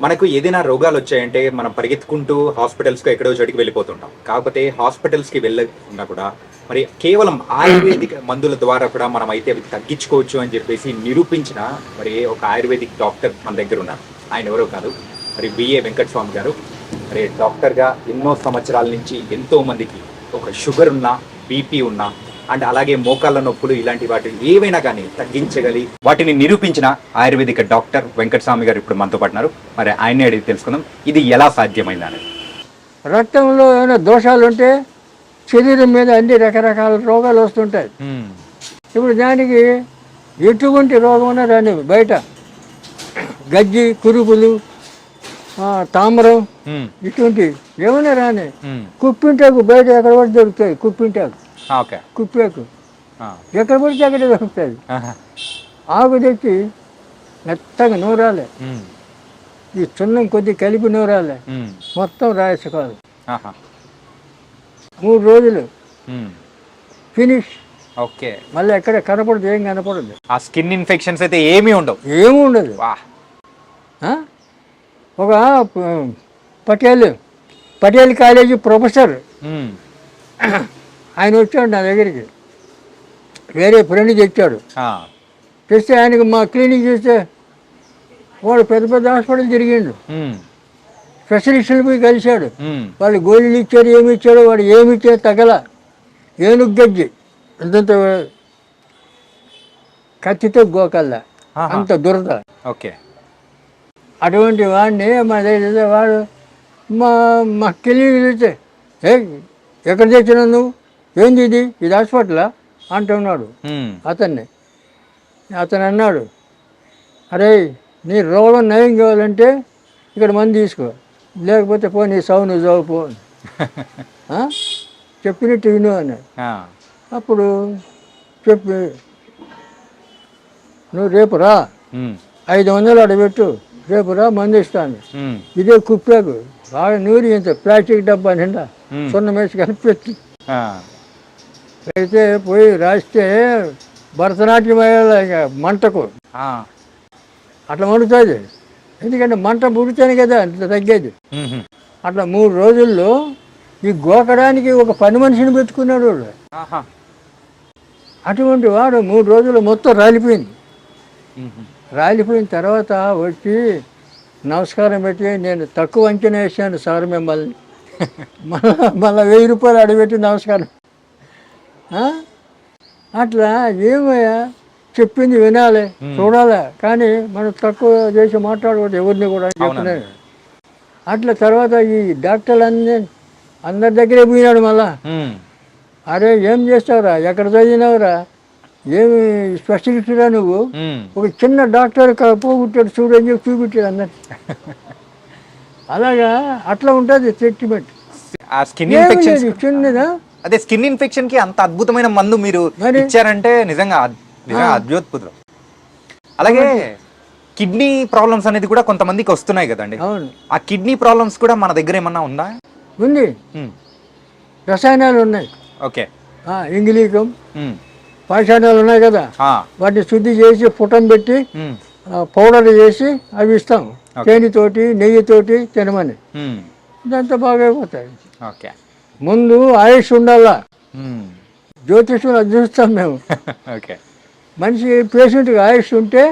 మనకు ఏదైనా రోగాలు వచ్చాయంటే మనం పరిగెత్తుకుంటూ హాస్పిటల్స్‌కి ఎక్కడో చోటికి వెళ్ళిపోతుంటాం. కాకపోతే హాస్పిటల్స్‌కి వెళ్ళకుండా కూడా మరి కేవలం ఆయుర్వేదిక్ మందుల ద్వారా కూడా మనమైతే అవి తగ్గించుకోవచ్చు అని చెప్పేసి నిరూపించిన మరి ఒక ఆయుర్వేదిక్ డాక్టర్ మన దగ్గర ఉన్నారు. ఆయన ఎవరో కాదు మరి బిఏ వెంకటస్వామి గారు. మరి డాక్టర్‌గా ఎన్నో సంవత్సరాల నుంచి ఎంతో మందికి ఒక షుగర్ ఉన్నా, బీపీ ఉన్నా అండ్ అలాగే మోకాళ్ళ నొప్పులు ఇలాంటి వాటిని ఏవైనా కానీ తగ్గించగలి వాటిని నిరూపించిన ఆయుర్వేదిక డాక్టర్ వెంకటస్వామి గారు ఇప్పుడు మనతో పాటున్నారు. మరి ఆయన్ని అడిగి తెలుసుకుందాం ఇది ఎలా సాధ్యమైంది అనేది. రక్తంలో ఏమైనా దోషాలు ఉంటే శరీరం మీద అన్ని రకరకాల రోగాలు వస్తుంటాయి. ఇప్పుడు దానికి ఎటువంటి రోగం రాని బయట గజ్జి, కురుపులు, తామరం ఇటువంటి ఏమైనా రాని కుప్పింటాకు బయట ఎక్కడ పడి దొరుకుతాయి. కుప్పింటాకు, కుప్పేకు ఎక్కడ పడితే అక్కడ దొరుకుతుంది. ఆకు తెచ్చి మెత్తగా నూరాలి, ఈ చున్నం కొద్ది కలిపి నూరాలి, మొత్తం రాసుకోవాలి. 3 రోజులు ఫినిష్. ఓకే, మళ్ళీ ఎక్కడ కనపడదు, ఏం కనపడదు. ఆ స్కిన్ ఇన్ఫెక్షన్స్ అయితే ఏమీ ఉండవు, ఏమీ ఉండదు. ఒక పటేల్ కాలేజీ ప్రొఫెసర్ ఆయన వచ్చాడు నా దగ్గరికి, వేరే ఫ్రెండ్ తెచ్చాడు. తెస్తే ఆయనకు మా క్లినిక్ చూస్తే వాడు పెద్ద పెద్ద హాస్పిటల్ తిరిగిండు, స్పెషలిస్టులు పోయి కలిశాడు. వాళ్ళు గోళీలు ఇచ్చారు, ఏమి ఇచ్చాడు, వాడు ఏమి ఇచ్చాడు తగల. ఏనుగు గజ్జి ఎంతంత కత్తితో గోకల్లా అంత దురద. ఓకే, అటువంటి వాడిని మా దగ్గర వాడు మా క్లినిక్ చూస్తే ఎక్కడ తెచ్చినావు నువ్వు, ఏంది ఇది హాస్పిటలా అంటున్నాడు అతన్ని. అతను అన్నాడు, అరే నీ రోగం నయం కావాలంటే ఇక్కడ మందు తీసుకో, లేకపోతే పో నీ సావు నువ్వు చావు పో చెప్పినట్టు విను అన్నాడు. అప్పుడు చెప్పి నువ్వు రేపు రా, 500 అడబెట్టు, రేపు రా మందు ఇస్తాను. ఇదే కుప్పాకు బాగా నూరి ఇంత ప్లాస్టిక్ డబ్బా నిండా సున్నం వేసి కలిపెట్టి అయితే పోయి రాస్తే భరతనాట్యం అయ్యేలా మంటకు అట్లా మండుతుంది. ఎందుకంటే మంట పుడితేనే కదా అంత తగ్గేది. అట్లా 3 రోజుల్లో ఈ గోకడానికి ఒక పని మనిషిని పెట్టుకున్నాడు వాడు. అటువంటి వాడు 3 రోజులు మొత్తం రాలిపోయింది. రాలిపోయిన తర్వాత వచ్చి నమస్కారం పెట్టి, నేను తక్కువ అంచనా వేసాను సార్ మిమ్మల్ని, మళ్ళీ 1000 రూపాయలు అడబెట్టి నమస్కారం. అట్లా ఏమయ్యా చెప్పింది వినాలి, చూడాలి, కానీ మనం తక్కువ చేసి మాట్లాడకూడదు ఎవరిని కూడా చెప్తున్నాను. అట్లా తర్వాత ఈ డాక్టర్లు అందరి దగ్గరే పోయినాడు. మళ్ళా అరే ఏం చేస్తావురా, ఎక్కడ చదివినావురా, ఏమి స్పెషలిస్టురా నువ్వు, ఒక చిన్న డాక్టర్ పోగొట్టాడు చూడు అని చెప్పి చూపించాడు అందరు. అలాగా అట్లా ఉంటుంది ట్రీట్మెంట్. చిన్నదా అదే స్కిన్ ఇన్ఫెక్షన్ కి అంత అద్భుతమైన మందు మీరు ఇచ్చారంటే నిజంగా అద్భుతం. అలాగే కిడ్నీ ప్రాబ్లమ్స్ అనేది కూడా కొంతమందికి వస్తున్నాయి కదండి. అవును, ఆ కిడ్నీ ప్రాబ్లమ్స్ కూడా మన దగ్గర ఏమన్నా ఉందా? ఉంది, రసాయనాలు ఉన్నాయి. ఓకే, ఇంగిలీకం పాషాణాలు ఉన్నాయి కదా, వాటిని శుద్ధి చేసి పుటం పెట్టి పౌడర్ చేసి అవి ఇస్తాం, తేనెతోటి నెయ్యితోటి తినమని. ఇదంతా బాగా అయిపోతాయి. ముందు ఆయుష్ ఉండాలా, జ్యోతిష్యం అది చూస్తాం మేము. మనిషి పేషెంట్కి ఆయుష్ ఉంటే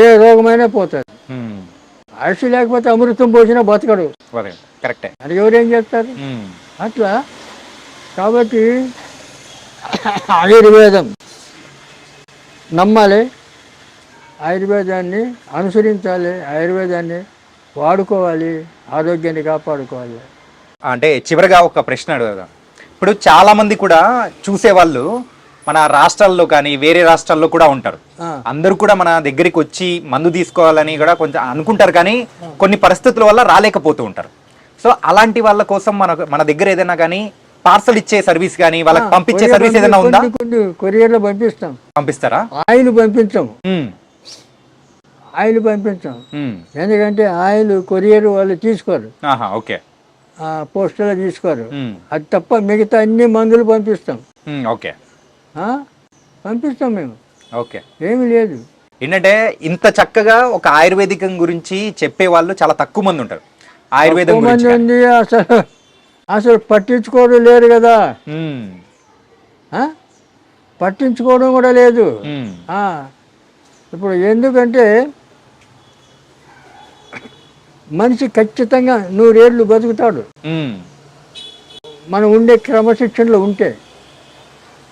ఏ రోగమైనా పోతుంది. ఆయుష్ లేకపోతే అమృతం పోసినా బతకడు, అది ఎవరేం చేస్తారు. అట్లా కాబట్టి ఆయుర్వేదం నమ్మాలి, ఆయుర్వేదాన్ని అనుసరించాలి, ఆయుర్వేదాన్ని వాడుకోవాలి, ఆరోగ్యాన్ని కాపాడుకోవాలి. అంటే చివరిగా ఒక ప్రశ్న అడుగుదాం. ఇప్పుడు చాలా మంది కూడా చూసేవాళ్ళు మన రాష్ట్రాల్లో కానీ వేరే రాష్ట్రాల్లో కూడా ఉంటారు. అందరూ కూడా మన దగ్గరికి వచ్చి మందు తీసుకోవాలని కూడా కొంచెం అనుకుంటారు, కానీ కొన్ని పరిస్థితుల వల్ల రాలేకపోతూ ఉంటారు. సో అలాంటి వాళ్ళ కోసం మన దగ్గర ఏదైనా కానీ పార్సల్ ఇచ్చే సర్వీస్ కానీ వాళ్ళకి పంపించే సర్వీస్ ఏదైనా ఉందా? కొరియర్లో పంపిస్తాం. పంపిస్తారా? ఆయిల్ పంపించాము, ఆయిల్ పంపించాం. ఎందుకంటే ఆయిల్ కొరియర్ వాళ్ళు తీసుకోరు, ఓకే, పోస్టులో తీసుకోరు. అది తప్ప మిగతా అన్ని మందులు పంపిస్తాం. ఓకే, పంపిస్తాం మేము. ఓకే, ఏమి లేదు. ఏంటంటే ఇంత చక్కగా ఒక ఆయుర్వేదికం గురించి చెప్పే వాళ్ళు చాలా తక్కువ మంది ఉంటారు. ఆయుర్వేదం ఎక్కువ గురించి మంది కానీ. ఉంది, అసలు అసలు పట్టించుకోవడం లేరు కదా. ఉమ్, ఆ? పట్టించుకోవడం కూడా లేదు. ఉమ్, ఆ. ఇప్పుడు ఎందుకంటే మనిషి ఖచ్చితంగా 100 ఏళ్ళు బతుకుతాడు ఉమ్, మనం ఉండే క్రమశిక్షణలో ఉంటే.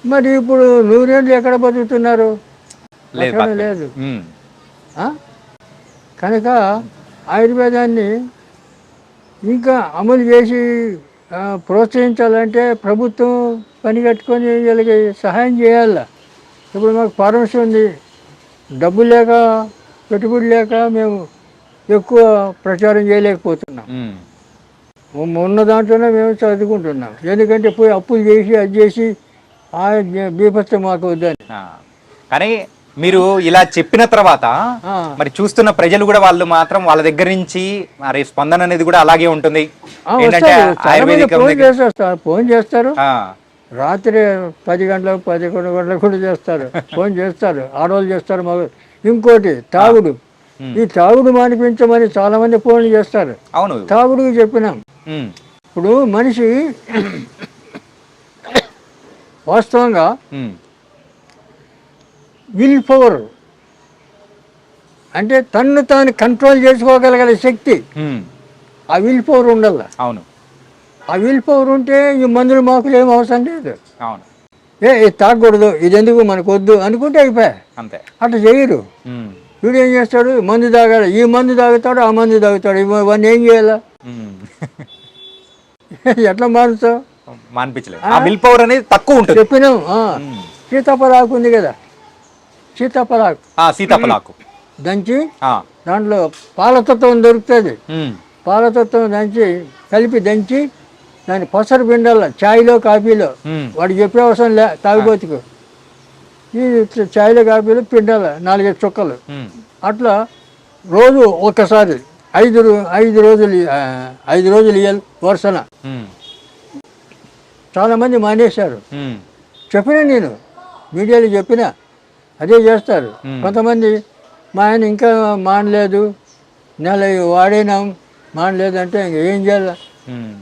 మరి ఇప్పుడు 100 ఏళ్ళు ఎక్కడ బతుకుతున్నారు? లేదు ఎక్కడ బతకలేదు. లేదు. ఉమ్, ఆ? కనుక ఆయుర్వేదాన్ని ఇంకా అమలు చేసి ప్రోత్సహించాలంటే ప్రభుత్వం పని కట్టుకొని వీళ్ళకి సహాయం చేయాల. ఇప్పుడు మాకు ఫార్మసీ ఉంది, డబ్బు లేక పెట్టుబడి లేక మేము ఎక్కువ ప్రచారం చేయలేకపోతున్నాం. ఉన్న దాంట్లోనే మేము చదువుకుంటున్నాం. ఎందుకంటే పోయి అప్పులు చేసి అది చేసి ఆ బీభత్సం మాకు వద్దని. ఆ. కానీ మీరు ఇలా చెప్పిన తర్వాత ఆ. మరి చూస్తున్న ప్రజలు కూడా వాళ్ళు మాత్రం వాళ్ళ దగ్గర నుంచి మరి స్పందన అనేది కూడా అలాగే ఉంటుంది. ఏంటంటే వస్తారు, చాలా మంది ఆయుర్వేదికం ఫోన్ దగ్గర చేసేస్తారు, ఫోన్ చేస్తారు. ఆ, రాత్రి 10 గంటలకు 11 గంటలకు కూడా చేస్తారు, ఫోన్ చేస్తారు. ఆడవాళ్ళు చేస్తారు, మగ. ఇంకోటి తాగుడు. ఈ తాగుడు మానిపించమని చాలా మంది ఫోన్ చేస్తారు. అవును. తాగుడుకి చెప్పినాం. ఉమ్, ఇప్పుడు మనిషి వాస్తవంగా ఉమ్, విల్ పవర్ అంటే తన్ను తాను కంట్రోల్ చేసుకోగలిగే శక్తి, ఉమ్, ఆ విల్ పవర్ ఉండాల. అవును. ఆ విల్ పవర్ ఉంటే ఈ మందులు మాకులు ఏం అవసరం లేదు. అవును. ఇది తాగకూడదు, ఇది ఎందుకు మనకు వద్దు అనుకుంటే అయిపోయా. అంతే. అట్లా చేయరు. ఉమ్, వీడు ఏం చేస్తాడు? మందు తాగాలి, ఈ మందు తాగుతాడు, ఆ మందు తాగుతాడు. ఇవన్నీ ఏం చేయాలా? ఉమ్. ఎట్లా మారుతావు? మానిపించలేదు. ఆ విల్ పవర్ అనేది తక్కువ ఉంటుంది. చెప్పినాం. ఉమ్. సీతాఫలాకు ఉంది కదా, సీతాఫలాకు సీతాఫలాకు దంచి ఆ, దాంట్లో పాలతత్వం దొరుకుతుంది. ఉమ్, పాలతత్వం కలిపి దంచి దాన్ని పసరు పిండాల, ఛాయ్లో కాఫీలో. ఉమ్, వాడు చెప్పే అవసరం లే తాగుబోతుకు. ఈ ఛాయ్లో కాఫీలో పిండాల 4-5 చుక్కలు. ఉమ్, అట్లా రోజు ఒక్కసారి 5 రోజులు 5 రోజులు ఇయ్యాలి వరుసన. ఉమ్, చాలామంది మానేశారు. ఉమ్, చెప్పినా నేను మీడియాలో చెప్పినా అదే చేస్తారు. కొంతమంది మా ఆయన ఇంకా మానలేదు, నెల వాడినాం మానలేదు అంటే ఇంక ఏం చేయాలి? ఉమ్,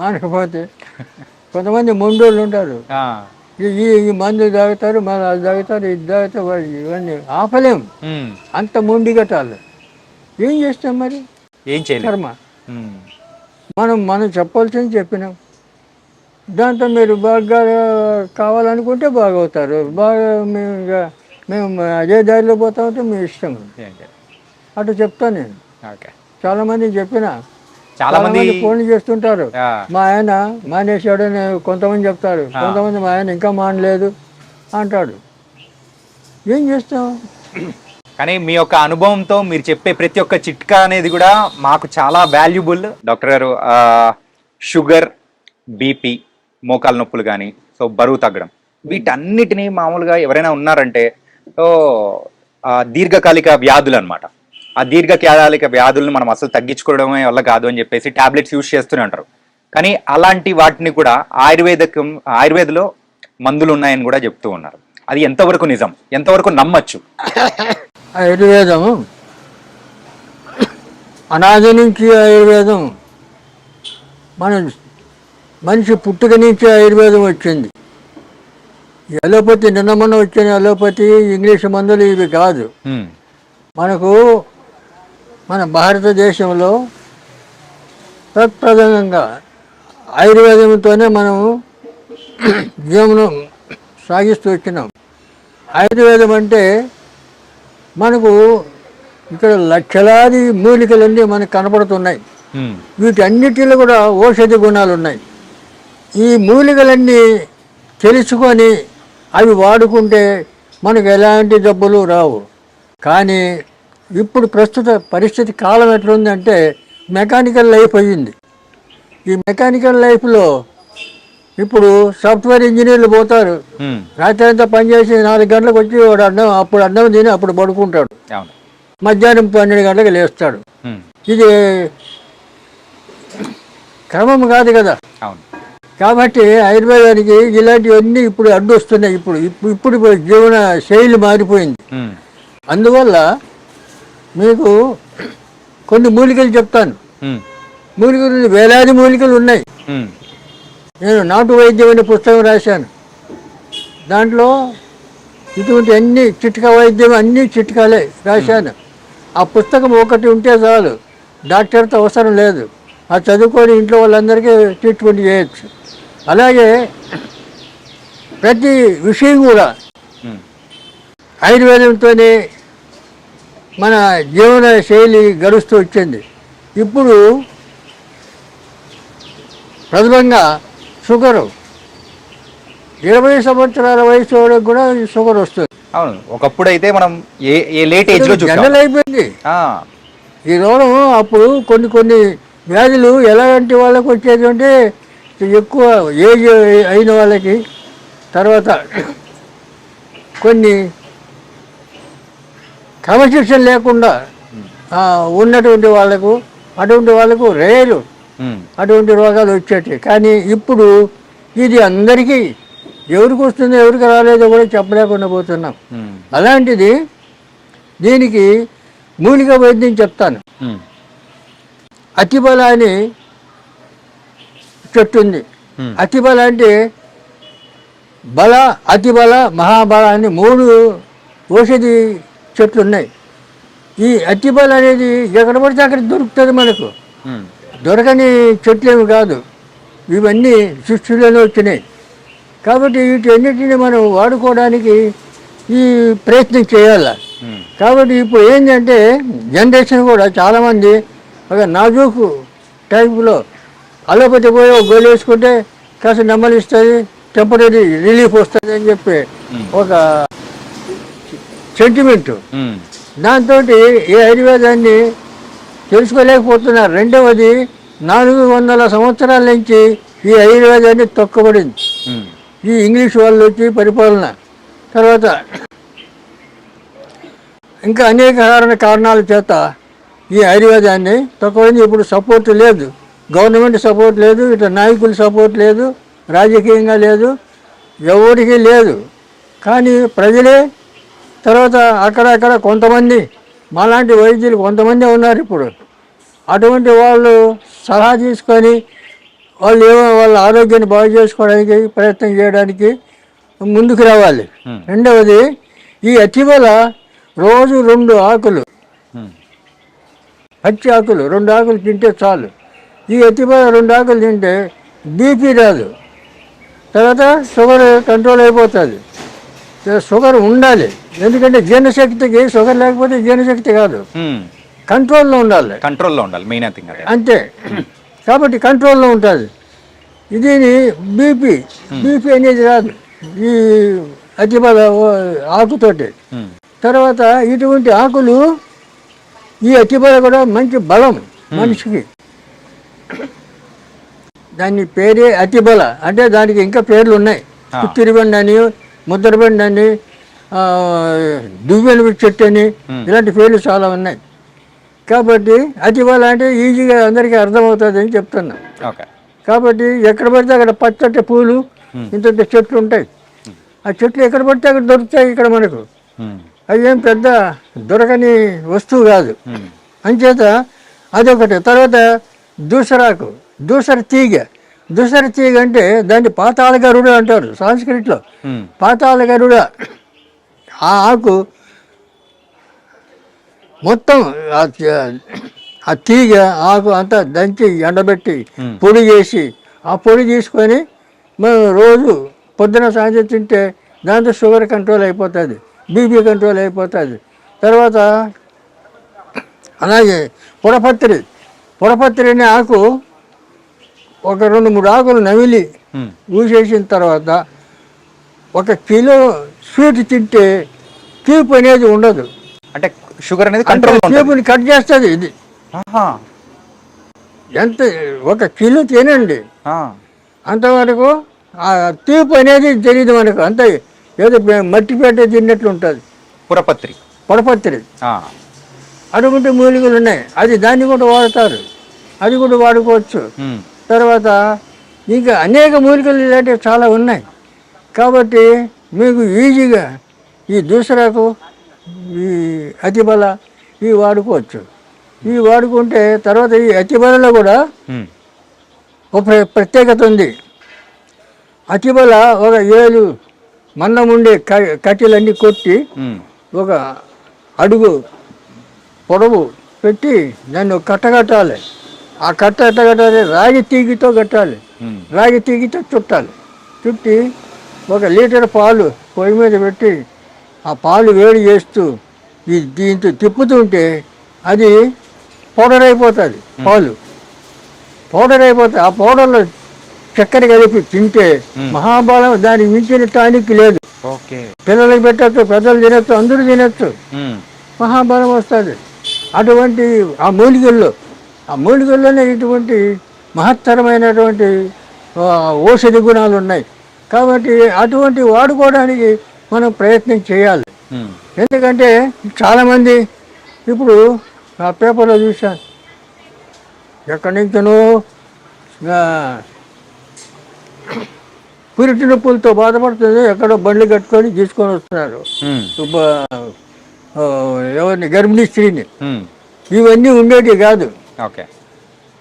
మానకపోతే కొంతమంది మొండోళ్ళు ఉంటారు. ఆ, ఈ మందు తాగుతారు, మళ్ళీ అది తాగుతారు, ఇది తాగుతారు. వాళ్ళు ఇవన్నీ ఆపలేం, ఉమ్, అంత మొండి కట్టాలి. ఏం చేస్తాం మరి? ఏం చేయలేదు. కర్మ. ఉమ్, మనం చెప్పాల్సింది చెప్పినాం. దాంతో మీరు బాగా కావాలనుకుంటే బాగా అవుతారు. బాగా మేము అదే దారిలో పోతా ఉంటే మీ ఇష్టం. ఏం చేయలేదు. అటు చెప్తాను నేను. ఓకే. చాలామంది చెప్పిన, చాలా మంది ఫోన్లు చేస్తుంటారు. ఆ, మా ఆయన మానేశాడని కొంతమంది చెప్తారు, కొంతమంది మా ఆయన ఇంకా మానలేదు అంటాడు. ఏం చేస్తాం? కానీ మీ యొక్క అనుభవంతో మీరు చెప్పే ప్రతి ఒక్క చిట్కా అనేది కూడా మాకు చాలా వాల్యుబుల్. డాక్టర్ గారు, షుగర్, బీపీ, మోకాల నొప్పులు కానీ, సో బరువు తగ్గడం, వీటన్నిటినీ మామూలుగా ఎవరైనా ఉన్నారంటే సో దీర్ఘకాలిక వ్యాధులు అనమాట. ఆ దీర్ఘకాలిక వ్యాధులను మనం అసలు తగ్గించుకోవడమే వల్ల కాదు అని చెప్పేసి టాబ్లెట్స్ యూజ్ చేస్తూనే ఉంటారు. కానీ అలాంటి వాటిని కూడా ఆయుర్వేదలో మందులు ఉన్నాయని కూడా చెప్తూ ఉన్నారు. అది ఎంతవరకు నిజం, ఎంతవరకు నమ్మచ్చు? ఆయుర్వేదం అనాది నుంచి ఆయుర్వేదం, మనిషి పుట్టుక నుంచి ఆయుర్వేదం వచ్చింది. అలోపతి నిన్న మొన్న వచ్చిన అలోపతి, ఇంగ్లీష్ మందులు ఇవి కాదు. మనకు మన భారతదేశంలో తత్ప్రధానంగా ఆయుర్వేదంతోనే మనము జీవనం సాగిస్తూ వచ్చినాం. ఆయుర్వేదం అంటే మనకు ఇక్కడ లక్షలాది మూలికలన్నీ మనకు కనపడుతున్నాయి. వీటన్నిటిలో కూడా ఔషధ గుణాలు ఉన్నాయి. ఈ మూలికలన్నీ తెలుసుకొని అవి వాడుకుంటే మనకు ఎలాంటి జబ్బులు రావు. కానీ ఇప్పుడు ప్రస్తుత పరిస్థితి కాలం ఎట్లుందంటే మెకానికల్ లైఫ్ అయ్యింది. ఈ మెకానికల్ లైఫ్లో ఇప్పుడు సాఫ్ట్వేర్ ఇంజనీర్లు పోతారు, రాత్రి అంతా పనిచేసి 4 గంటలకు వచ్చి వాడు అప్పుడు అన్నం తిని అప్పుడు పడుకుంటాడు, మధ్యాహ్నం 12 గంటలకు లేస్తాడు. ఇది క్రమం కాదు కదా. కాబట్టి ఆయుర్వేదానికి ఇలాంటివన్నీ ఇప్పుడు అడ్డు వస్తున్నాయి. ఇప్పుడు జీవన శైలి మారిపోయింది. అందువల్ల మీకు కొన్ని మూలికలు చెప్తాను. మూలికలు వేలాది మూలికలు ఉన్నాయి. నేను నాటు వైద్యం అనే పుస్తకం రాశాను. దాంట్లో ఇటువంటి అన్ని చిట్కా వైద్యం అన్ని చిట్కాలే రాశాను. ఆ పుస్తకం ఒకటి ఉంటే చాలు, డాక్టర్తో అవసరం లేదు. ఆ చదువుకొని ఇంట్లో వాళ్ళందరికీ ట్రీట్మెంట్ చేయొచ్చు. అలాగే ప్రతి విషయం కూడా ఆయుర్వేదంతోనే మన జీవన శైలి గడుస్తూ వచ్చింది. ఇప్పుడు ప్రథమంగా షుగరు 20 సంవత్సరాల వయసు వాళ్ళకి కూడా షుగర్ వస్తుంది. అవును, ఒకప్పుడు అయితే మనం ఏ లేట్ ఏజ్ లో జనరల్ అయిపోయింది ఈ రోగం. అప్పుడు కొన్ని వ్యాధులు ఎలాంటి వాళ్ళకి వచ్చేది అంటే ఎక్కువ ఏజ్ అయిన వాళ్ళకి, తర్వాత కొన్ని క్రమశిక్షణ లేకుండా ఉన్నటువంటి వాళ్ళకు, అటువంటి వాళ్ళకు రేరు అటువంటి రోగాలు వచ్చేటి. కానీ ఇప్పుడు ఇది అందరికీ ఎవరికి వస్తుందో ఎవరికి రాలేదో కూడా చెప్పలేకుండా పోతున్నాం. అలాంటిది దీనికి మూలిక వైద్యం చెప్తాను. అతిబల అని చెట్టు ఉంది. అతిబల అంటే బల, అతిబల, మహాబల అని 3 ఔషధి చెట్లు ఉన్నాయి. ఈ అతిబల అనేది ఎక్కడ పడితే అక్కడ దొరుకుతుంది మనకు. దొరకని చెట్లేమి కాదు, ఇవన్నీ సృష్టిలోనే వచ్చినాయి. కాబట్టి వీటన్నిటిని మనం వాడుకోవడానికి ఈ ప్రయత్నం చేయాలి. కాబట్టి ఇప్పుడు ఏంటంటే జనరేషన్ కూడా చాలామంది ఒక నాజూకు టైపులో అలోపతి పోయి ఒక గోలు వేసుకుంటే కాస్త నెమ్మలిస్తుంది, టెంపరీ రిలీఫ్ వస్తుంది అని చెప్పి ఒక సెంటిమెంటు. దాంతో ఈ ఆయుర్వేదాన్ని తెలుసుకోలేకపోతున్నారు. రెండవది 400 సంవత్సరాల నుంచి ఈ ఆయుర్వేదాన్ని తొక్కబడింది. ఈ ఇంగ్లీష్ వాళ్ళు వచ్చి పరిపాలన తర్వాత ఇంకా అనేక కారణాల చేత ఈ ఆయుర్వేదాన్ని తొక్కబడింది. ఇప్పుడు సపోర్ట్ లేదు, గవర్నమెంట్ సపోర్ట్ లేదు, ఇట్లా నాయకుల సపోర్ట్ లేదు, రాజకీయంగా లేదు, ఎవరికి లేదు. కానీ ప్రజలే తర్వాత అక్కడక్కడ కొంతమంది మాలాంటి వైద్యులు కొంతమంది ఉన్నారు ఇప్పుడు. అటువంటి వాళ్ళు సలహా తీసుకొని వాళ్ళు వాళ్ళ ఆరోగ్యాన్ని బాగు చేసుకోవడానికి ప్రయత్నం చేయడానికి ముందుకు రావాలి. రెండవది ఈ అతిబల రోజు 2 ఆకులు, పచ్చి ఆకులు 2 ఆకులు తింటే చాలు. ఈ అతిబల 2 ఆకులు తింటే బీపీ రాదు, తర్వాత షుగర్ కంట్రోల్ అయిపోతుంది. షుగర్ ఉండాలి, ఎందుకంటే జీర్ణశక్తికి షుగర్ లేకపోతే జీర్ణశక్తి కాదు, కంట్రోల్లో ఉండాలి. మెయిన్ థింగ్ అంతే. కాబట్టి కంట్రోల్లో ఉంటుంది. దీని బీపీ అనేది రాదు ఈ అతిబల ఆకుతోటి. తర్వాత ఇటువంటి ఆకులు ఈ అతిబల కూడా మంచి బలం మనిషికి. దాని పేరే అతిబల. అంటే దానికి ఇంకా పేర్లు ఉన్నాయి. కుత్తిరిబండి అని, ముద్రబండి అని, దువ్వెన చెట్టు అని, ఇలాంటి పేర్లు చాలా ఉన్నాయి. కాబట్టి అతిబల అంటే ఈజీగా అందరికీ అర్థమవుతుంది అని చెప్తున్నాం. కాబట్టి ఎక్కడ పడితే అక్కడ పచ్చటి పూలు ఇంత చెట్లు ఉంటాయి. ఆ చెట్లు ఎక్కడ పడితే అక్కడ దొరుకుతాయి ఇక్కడ మనకు. అవి ఏం పెద్ద దొరకని వస్తువు కాదు. అంచేత అదొకటి. తర్వాత దూసరాకు, దూసర తీగ. దూసర తీగ అంటే దాన్ని పాతాళ గరుడ అంటారు సంస్కృతిలో. పాతాళ గరుడ ఆ ఆకు మొత్తం ఆ తీగ ఆకు అంతా దంచి ఎండబెట్టి పొడి చేసి ఆ పొడి తీసుకొని మనం రోజు పొద్దున సాయంత్రం తింటే దాంతో షుగర్ కంట్రోల్ అయిపోతుంది, బీపీ కంట్రోల్ అయిపోతుంది. తర్వాత అలాగే పొడపత్రి అనే ఆకు ఒక 2-3 ఆకులు నమిలి ఊసేసిన తర్వాత 1 కిలో స్వీట్ తింటే తీపి అనేది ఉండదు. అంటే షుగర్ అనేది తీపిని కట్ చేస్తుంది. ఇది ఎంత 1 కిలో తినండి, అంతవరకు ఆ తీపి అనేది తెలియదు మనకు. అంత ఏదో మట్టిపేట తిన్నట్లు ఉంటుంది. పొడపత్రి అటువంటి మూలికలు ఉన్నాయి. అది దాన్ని కూడా వాడతారు, అది కూడా వాడుకోవచ్చు. తర్వాత ఇంకా అనేక మూలికలు ఇలాంటివి చాలా ఉన్నాయి. కాబట్టి మీకు ఈజీగా ఈ దూసరాకు ఈ అతిబల ఇవి వాడుకోవచ్చు. ఇవి వాడుకుంటే తర్వాత ఈ అతిబలలో కూడా ఒక ప్రత్యేకత ఉంది. అతిబల ఒక 7 మందం ఉండే కట్టెలన్నీ కొట్టి ఒక అడుగు పొడవు పెట్టి దాన్ని కట్టగట్టాలి. ఆ కట్ట ఎట్ట కట్టాలి? రాగి తీగితో కట్టాలి. రాగి తీగితో చుట్టాలి. చుట్టి 1 లీటర్ పాలు పొయ్యి మీద పెట్టి ఆ పాలు వేడి చేస్తూ దీంతో తిప్పుతుంటే అది పౌడర్ అయిపోతుంది. పాలు పౌడర్ అయిపోతుంది. ఆ పౌడర్లో చక్కెర కలిపి తింటే మహాబలం, దానికి మించిన టానిక్ లేదు. పిల్లలకి పెట్టచ్చు, పెద్దలు తినచ్చు, అందరూ తినచ్చు, మహాబలం వస్తుంది. అటువంటి ఆ మూలికల్లోనే ఇటువంటి మహత్తరమైనటువంటి ఔషధి గుణాలు ఉన్నాయి. కాబట్టి అటువంటి వాడుకోవడానికి మనం ప్రయత్నం చేయాలి. ఎందుకంటే చాలామంది ఇప్పుడు ఆ పేపర్లో చూశాను, ఎక్కడి నుంచో పురిటి నొప్పులతో బాధపడుతుంది, ఎక్కడో బండ్లు కట్టుకొని తీసుకొని వస్తున్నారు ఎవరిని, గర్భిణీ స్త్రీని. ఇవన్నీ ఉండేటివి కాదు.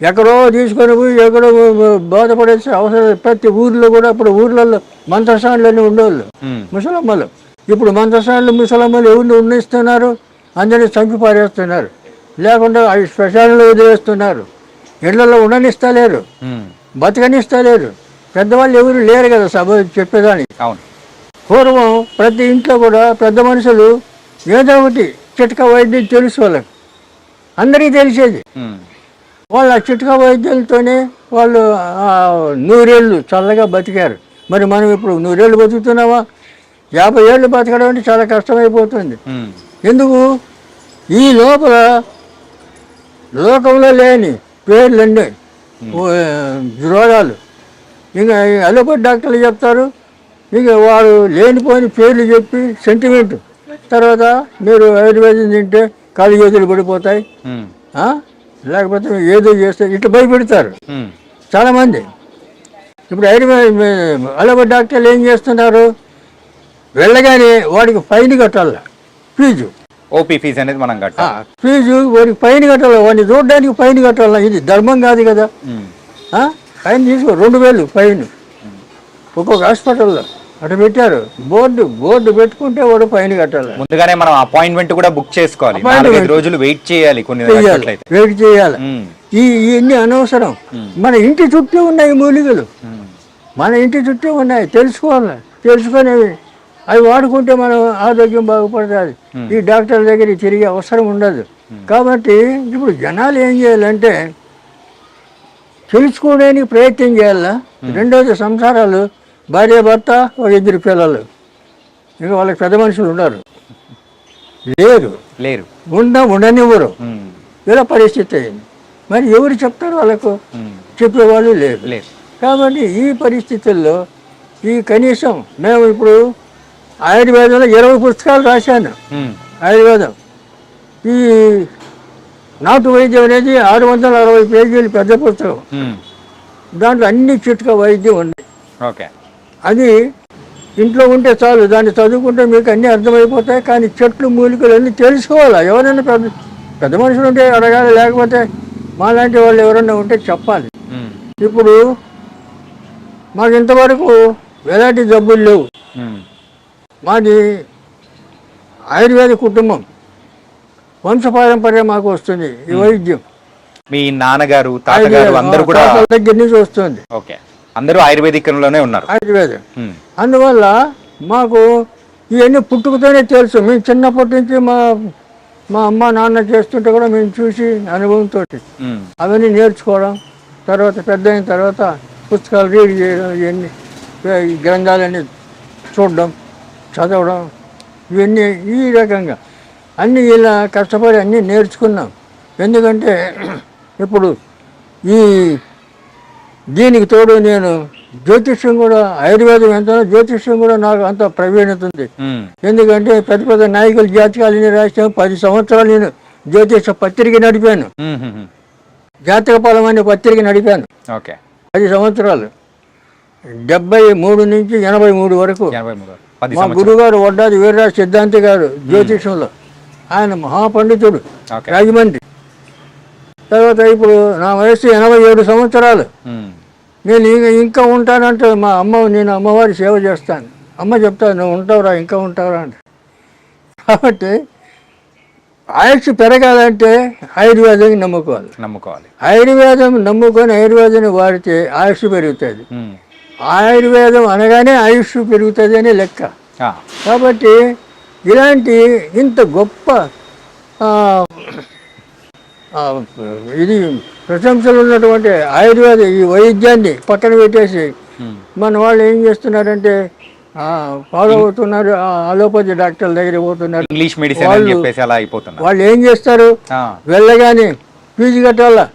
ఎక్కడో తీసుకొని పోయి ఎక్కడో బాధపడేసి అవసరం. ప్రతి ఊర్లో కూడా ఇప్పుడు ఊర్లలో మంత్రసానులన్నీ ఉండేవాళ్ళు ముసలమ్మలు. ఇప్పుడు మంత్రసానులు ముసలమ్మలు ఎవరిని ఉన్నిస్తున్నారు? అందరినీ చంపి పారేస్తున్నారు, లేకుండా అవి శ్మశానంలో వదిలేస్తున్నారు. ఇళ్లలో ఉండనిస్తలేరు, బతకనిస్తలేరు. పెద్దవాళ్ళు ఎవరు లేరు కదా సభ చెప్పేదానికి. పూర్వం ప్రతి ఇంట్లో కూడా పెద్ద మనుషులు ఏదో ఒకటి చిట్కా వైద్యం తెలుసు వాళ్ళకి, అందరికీ తెలిసేది. వాళ్ళు ఆ చిట్కా వైద్యులతోనే వాళ్ళు 100 ఏళ్ళు చల్లగా బతికారు. మరి మనం ఇప్పుడు 100 ఏళ్ళు బతుకుతున్నామా? 50 ఏళ్ళు బతకడం అంటే చాలా కష్టమైపోతుంది. ఎందుకు? ఈ లోపల లోకంలో లేని పేర్లన్నీ రోగాలు. ఇంకా అలోపతి డాక్టర్లు చెప్తారు, ఇంకా వాడు లేనిపోయిన పేర్లు చెప్పి సెంటిమెంట్. తర్వాత మీరు ఆయుర్వేదం తింటే కాళ్ళు చేతులు పడిపోతాయి, లేకపోతే ఏదో చేస్తే ఇట్లా భయపెడతారు చాలామంది. ఇప్పుడు అలోపతి డాక్టర్లు ఏం చేస్తున్నారు? వెళ్ళగానే వాడికి ఫైన్ కట్టాల, ఫీజు, ఓపీ ఫీజు అనేది మనం కట్టాలి. ఫీజు వాడికి ఫైన్ కట్టాలి, వాడిని చూడడానికి ఫైన్ కట్టాల. ఇది ధర్మం కాదు కదా. ఫైన్ తీసుకో, 2000 ఫైన్ ఒక్కొక్క హాస్పిటల్లో అటు పెట్టారు. బోర్డు పెట్టుకుంటే వాడు ఫైన్ కట్టాలి. ముందుగానే మనం అపాయింట్మెంట్ కూడా బుక్ చేసుకోవాలి, 4-5 రోజులు వెయిట్ చేయాలి. వెయిట్ చేయాలి. ఇవన్నీ అనవసరం. మన ఇంటి చుట్టూ ఉన్నాయి మూలికలు, మన ఇంటి చుట్టూ ఉన్నాయి. తెలుసుకోవాలి, తెలుసుకొని అవి వాడుకుంటే మనం ఆరోగ్యం బాగుపడుతుంది. ఈ డాక్టర్ల దగ్గర తిరిగే అవసరం ఉండదు. కాబట్టి ఇప్పుడు జనాలు ఏం చేయాలంటే తెలుసుకోవడానికి ప్రయత్నం చేయాలా. రెండోది సంసారాలు, భార్య భర్త, ఒక 2 పిల్లలు, ఇంకా వాళ్ళకి పెద్ద మనుషులు ఉన్నారు, లేరు, ఉండనివ్వరు. ఇలా పరిస్థితి అయింది. మరి ఎవరు చెప్తారు? వాళ్ళకు చెప్పేవాళ్ళు లేరు. కాబట్టి ఈ పరిస్థితుల్లో ఈ కనీసం మేము ఇప్పుడు ఆయుర్వేదంలో 20 పుస్తకాలు రాశాను. ఆయుర్వేదం ఈ నాటు వైద్యం అనేది 660 పేజీలు పెద్ద పుస్తకం. దాంట్లో అన్ని చిట్కా వైద్యం ఉన్నాయి. అది ఇంట్లో ఉంటే చాలు, దాన్ని చదువుకుంటే మీకు అన్నీ అర్థమైపోతాయి. కానీ చెట్లు మూలికలు అన్నీ తెలుసుకోవాలి. ఎవరైనా పెద్ద మనుషులు ఉంటే అడగాలి, లేకపోతే మాలాంటి వాళ్ళు ఎవరైనా ఉంటే చెప్పాలి. ఇప్పుడు మాకు ఇంతవరకు ఎలాంటి జబ్బులు లేవు. మాది ఆయుర్వేద కుటుంబం, వంశపారంపర్యం మాకు వస్తుంది ఈ వైద్యం. మీ నాన్నగారు, తాతగారు అందరూ కూడా దగ్గర నుంచి వస్తుంది. అందరూ ఆయుర్వేదికంలోనే ఉన్నారు. ఆయుర్వేదం. అందువల్ల మాకు ఇవన్నీ పుట్టుకతోనే తెలుసు. మేము చిన్నప్పటి నుంచి మా అమ్మ నాన్న చేస్తుంటే కూడా మేము చూసి అనుభవంతో అవన్నీ నేర్చుకోవడం, తర్వాత పెద్ద అయిన తర్వాత పుస్తకాలు రీడ్ చేయడం, ఇవన్నీ గ్రంథాలన్నీ చూడడం, చదవడం, ఇవన్నీ ఈ రకంగా అన్నీ ఇలా కష్టపడి అన్నీ నేర్చుకున్నాం. ఎందుకంటే ఇప్పుడు దీనికి తోడు నేను జ్యోతిష్యం కూడా, ఆయుర్వేదం ఎంత జ్యోతిష్యం కూడా నాకు అంత ప్రవీణత ఉంది. ఎందుకంటే పెద్ద పెద్ద నాయకుల జాతకాలని రాసాను. 10 సంవత్సరాలు నేను జ్యోతిష పత్రిక నడిపాను, జాతక ఫలం అనే పత్రిక నడిపాను. 10 సంవత్సరాలు, 73 నుంచి 83 వరకు. మా గురుగారు వడ్డాది వీర్రాజు సిద్ధాంతి గారు జ్యోతిషంలో ఆయన మహాపండితుడు ఓకే. రాజమండ్రి. తర్వాత ఇప్పుడు నా వయసు 87 సంవత్సరాలు. నేను ఇంకా ఉంటానంటే నేను అమ్మవారి సేవ చేస్తాను. అమ్మ చెప్తాను, నువ్వు ఉంటావురా, ఇంకా ఉంటావురా అంటే. కాబట్టి ఆయుష్ పెరగాలంటే ఆయుర్వేదాన్ని నమ్ముకోవాలి. ఆయుర్వేదం నమ్ముకొని ఆయుర్వేదాన్ని వాడితే ఆయుష్ పెరుగుతుంది. ఆయుర్వేదం అనగానే ఆయుష్ పెరుగుతుంది అని లెక్క. కాబట్టి ఇలాంటి ఇంత గొప్ప ఇది ప్రశంసలు ఉన్నటువంటి ఆయుర్వేద ఈ వైద్యాన్ని పక్కన పెట్టేసి మన వాళ్ళు ఏం చేస్తున్నారంటే ఫాలో అవుతున్నారు, అలోపతి డాక్టర్ల దగ్గర పోతున్నారు, ఇంగ్లీష్ మెడిసిన్ అని చెప్పేసి అలా అయిపోతున్నారు. వాళ్ళు ఏం చేస్తారు, వెళ్ళగానే ఫీజు కట్టాలా,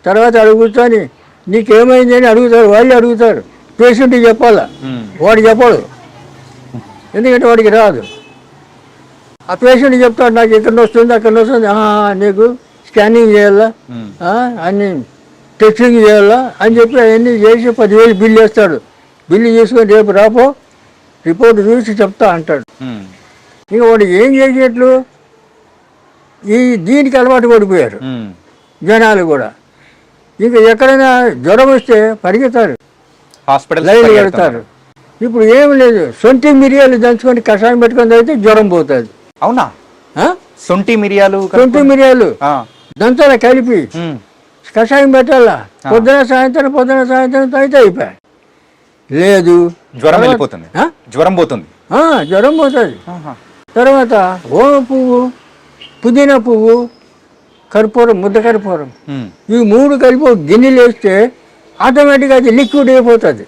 తర్వాత అడుగుతాని నీకేమైంది అని అడుగుతారు. వాళ్ళు అడుగుతారు, పేషెంట్కి చెప్పాలా, వాడు చెప్పడు, ఎందుకంటే వాడికి రాదు. ఆ పేషెంట్ చెప్తాడు, నాకు ఇక్కడ వస్తుంది అక్కడ వస్తుంది, నీకు స్కానింగ్ చేయాలా, అన్ని టెస్టింగ్ చేయాలా అని చెప్పి అవన్నీ చేసి 10,000 బిల్లు వేస్తాడు. బిల్లు చేసుకొని రేపు రాపో రిపోర్ట్ చూసి చెప్తా అంటాడు. ఇక వాడు ఏం చేసేట్లు దీనికి అలవాటు పడిపోయారు జనాలు కూడా. ఇంకా ఎక్కడైనా జ్వరం వస్తే పరిగెత్తారు, లైన్లు కడతారు. ఇప్పుడు ఏమి లేదు, సొంటి మిరియాలు దంచుకొని కషాయం పెట్టుకొని అయితే జ్వరం పోతుంది. అవునా? సొంటి మిరియాలు దంచాల కలిపి కషాయం పెట్టాలా, పొద్దున సాయంత్రం అయితే అయిపోయాయి. లేదు, జ్వరం వెళ్ళిపోతుంది, జ్వరం పోతుంది. తర్వాత ఓమ పువ్వు, పుదీనా పువ్వు, కర్పూరం, ముద్ద కర్పూరం, ఈ 3 కలిపి గిన్నెలు వేస్తే ఆటోమేటిక్గా అది లిక్విడ్ అయిపోతుంది.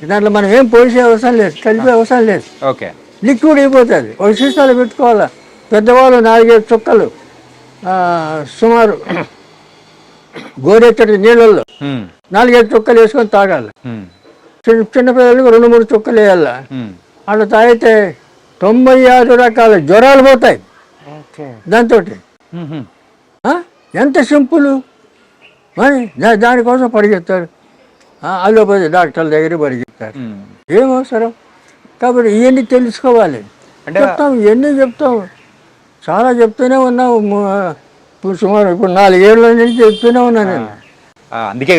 దాంట్లో మనం ఏం పోసే అవసరం లేదు, కలిపే అవసరం లేదు, లిక్విడ్ అయిపోతుంది. ఒక సీసాలో పెట్టుకోవాలా. పెద్దవాళ్ళు 4-5 చుక్కలు సుమారు గోరెచ్చటి నీళ్ళల్లో 4-5 చుక్కలు వేసుకొని తాగాలి. చిన్నపిల్లలకు 2-3 చుక్కలు వేయాల. అట్లా తాగితే 96 రకాల జ్వరాలు పోతాయి దాంతో. ఎంత సింపుల్. మరి దానికోసం పరిగెత్తారు, అలోపతి డాక్టర్ల దగ్గర పరిగెత్తారు. ఏం అవసరం? కాబట్టి ఇవన్నీ తెలుసుకోవాలి. చెప్తాం, ఇవన్నీ చెప్తాం, చాలా చెప్తూనే ఉన్నావు. సుమారు ఇప్పుడు 4 ఏళ్ళ నుంచి చెప్తూనే ఉన్నాను నేను. అందుకే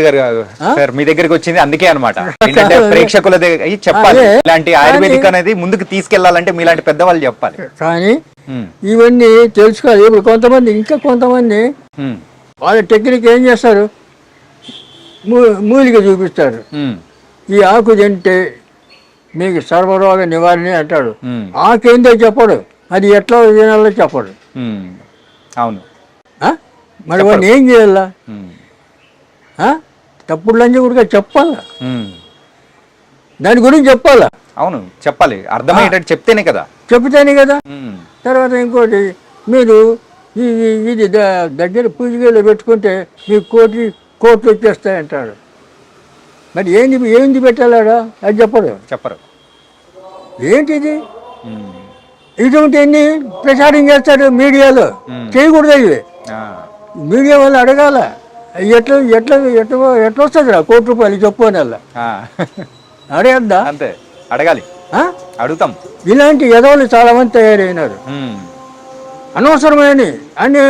సార్ మీ దగ్గరికి వచ్చింది అందుకే అనమాట. ప్రేక్షకుల దగ్గర చెప్పాలి, ఇలాంటి ఆయుర్వేదిక్ అనేది ముందుకు తీసుకెళ్లాలంటే మీలాంటి పెద్దవాళ్ళు చెప్పాలి. కానీ ఇవన్నీ తెలుసుకోవాలి. ఇప్పుడు కొంతమంది వాళ్ళ టెక్నిక్ ఏం చేస్తారు, మూలిక చూపిస్తారు. ఈ ఆకు తింటే మీకు సర్వరోగ నివారణ అంటాడు. ఆకేందో చెప్పడు, అది ఎట్లా తినాలో చెప్పడు. అవును, మరి వాడిని ఏం చేయాలా? తప్పుడు లంచం కూడా చెప్పాలా, దాని గురించి చెప్పాలా. అవును, చెప్పాలి, అర్థమయ్యేటట్టు చెప్తేనే కదా. తర్వాత ఇంకోటి, మీరు ఇది దగ్గర పూజగలో పెట్టుకుంటే మీకు కోట్లు వచ్చేస్తాయంటాడు. మరి ఏంది పెట్టాలాడా? అది చెప్పరు. ఏంటిది? ఇటువంటివన్నీ ప్రచారం చేస్తాడు మీడియాలో. చేయకూడదు ఇవి. మీడియా వాళ్ళు అడగాల, ఎట్లా వస్తుంది రా ₹1 చెప్పు అని అడగద్దా? అంతే, అడగాలి, అడుగుతాం. ఇలాంటి ఎదవలు చాలా మంది తయారైనారు, అనవసరమైన అని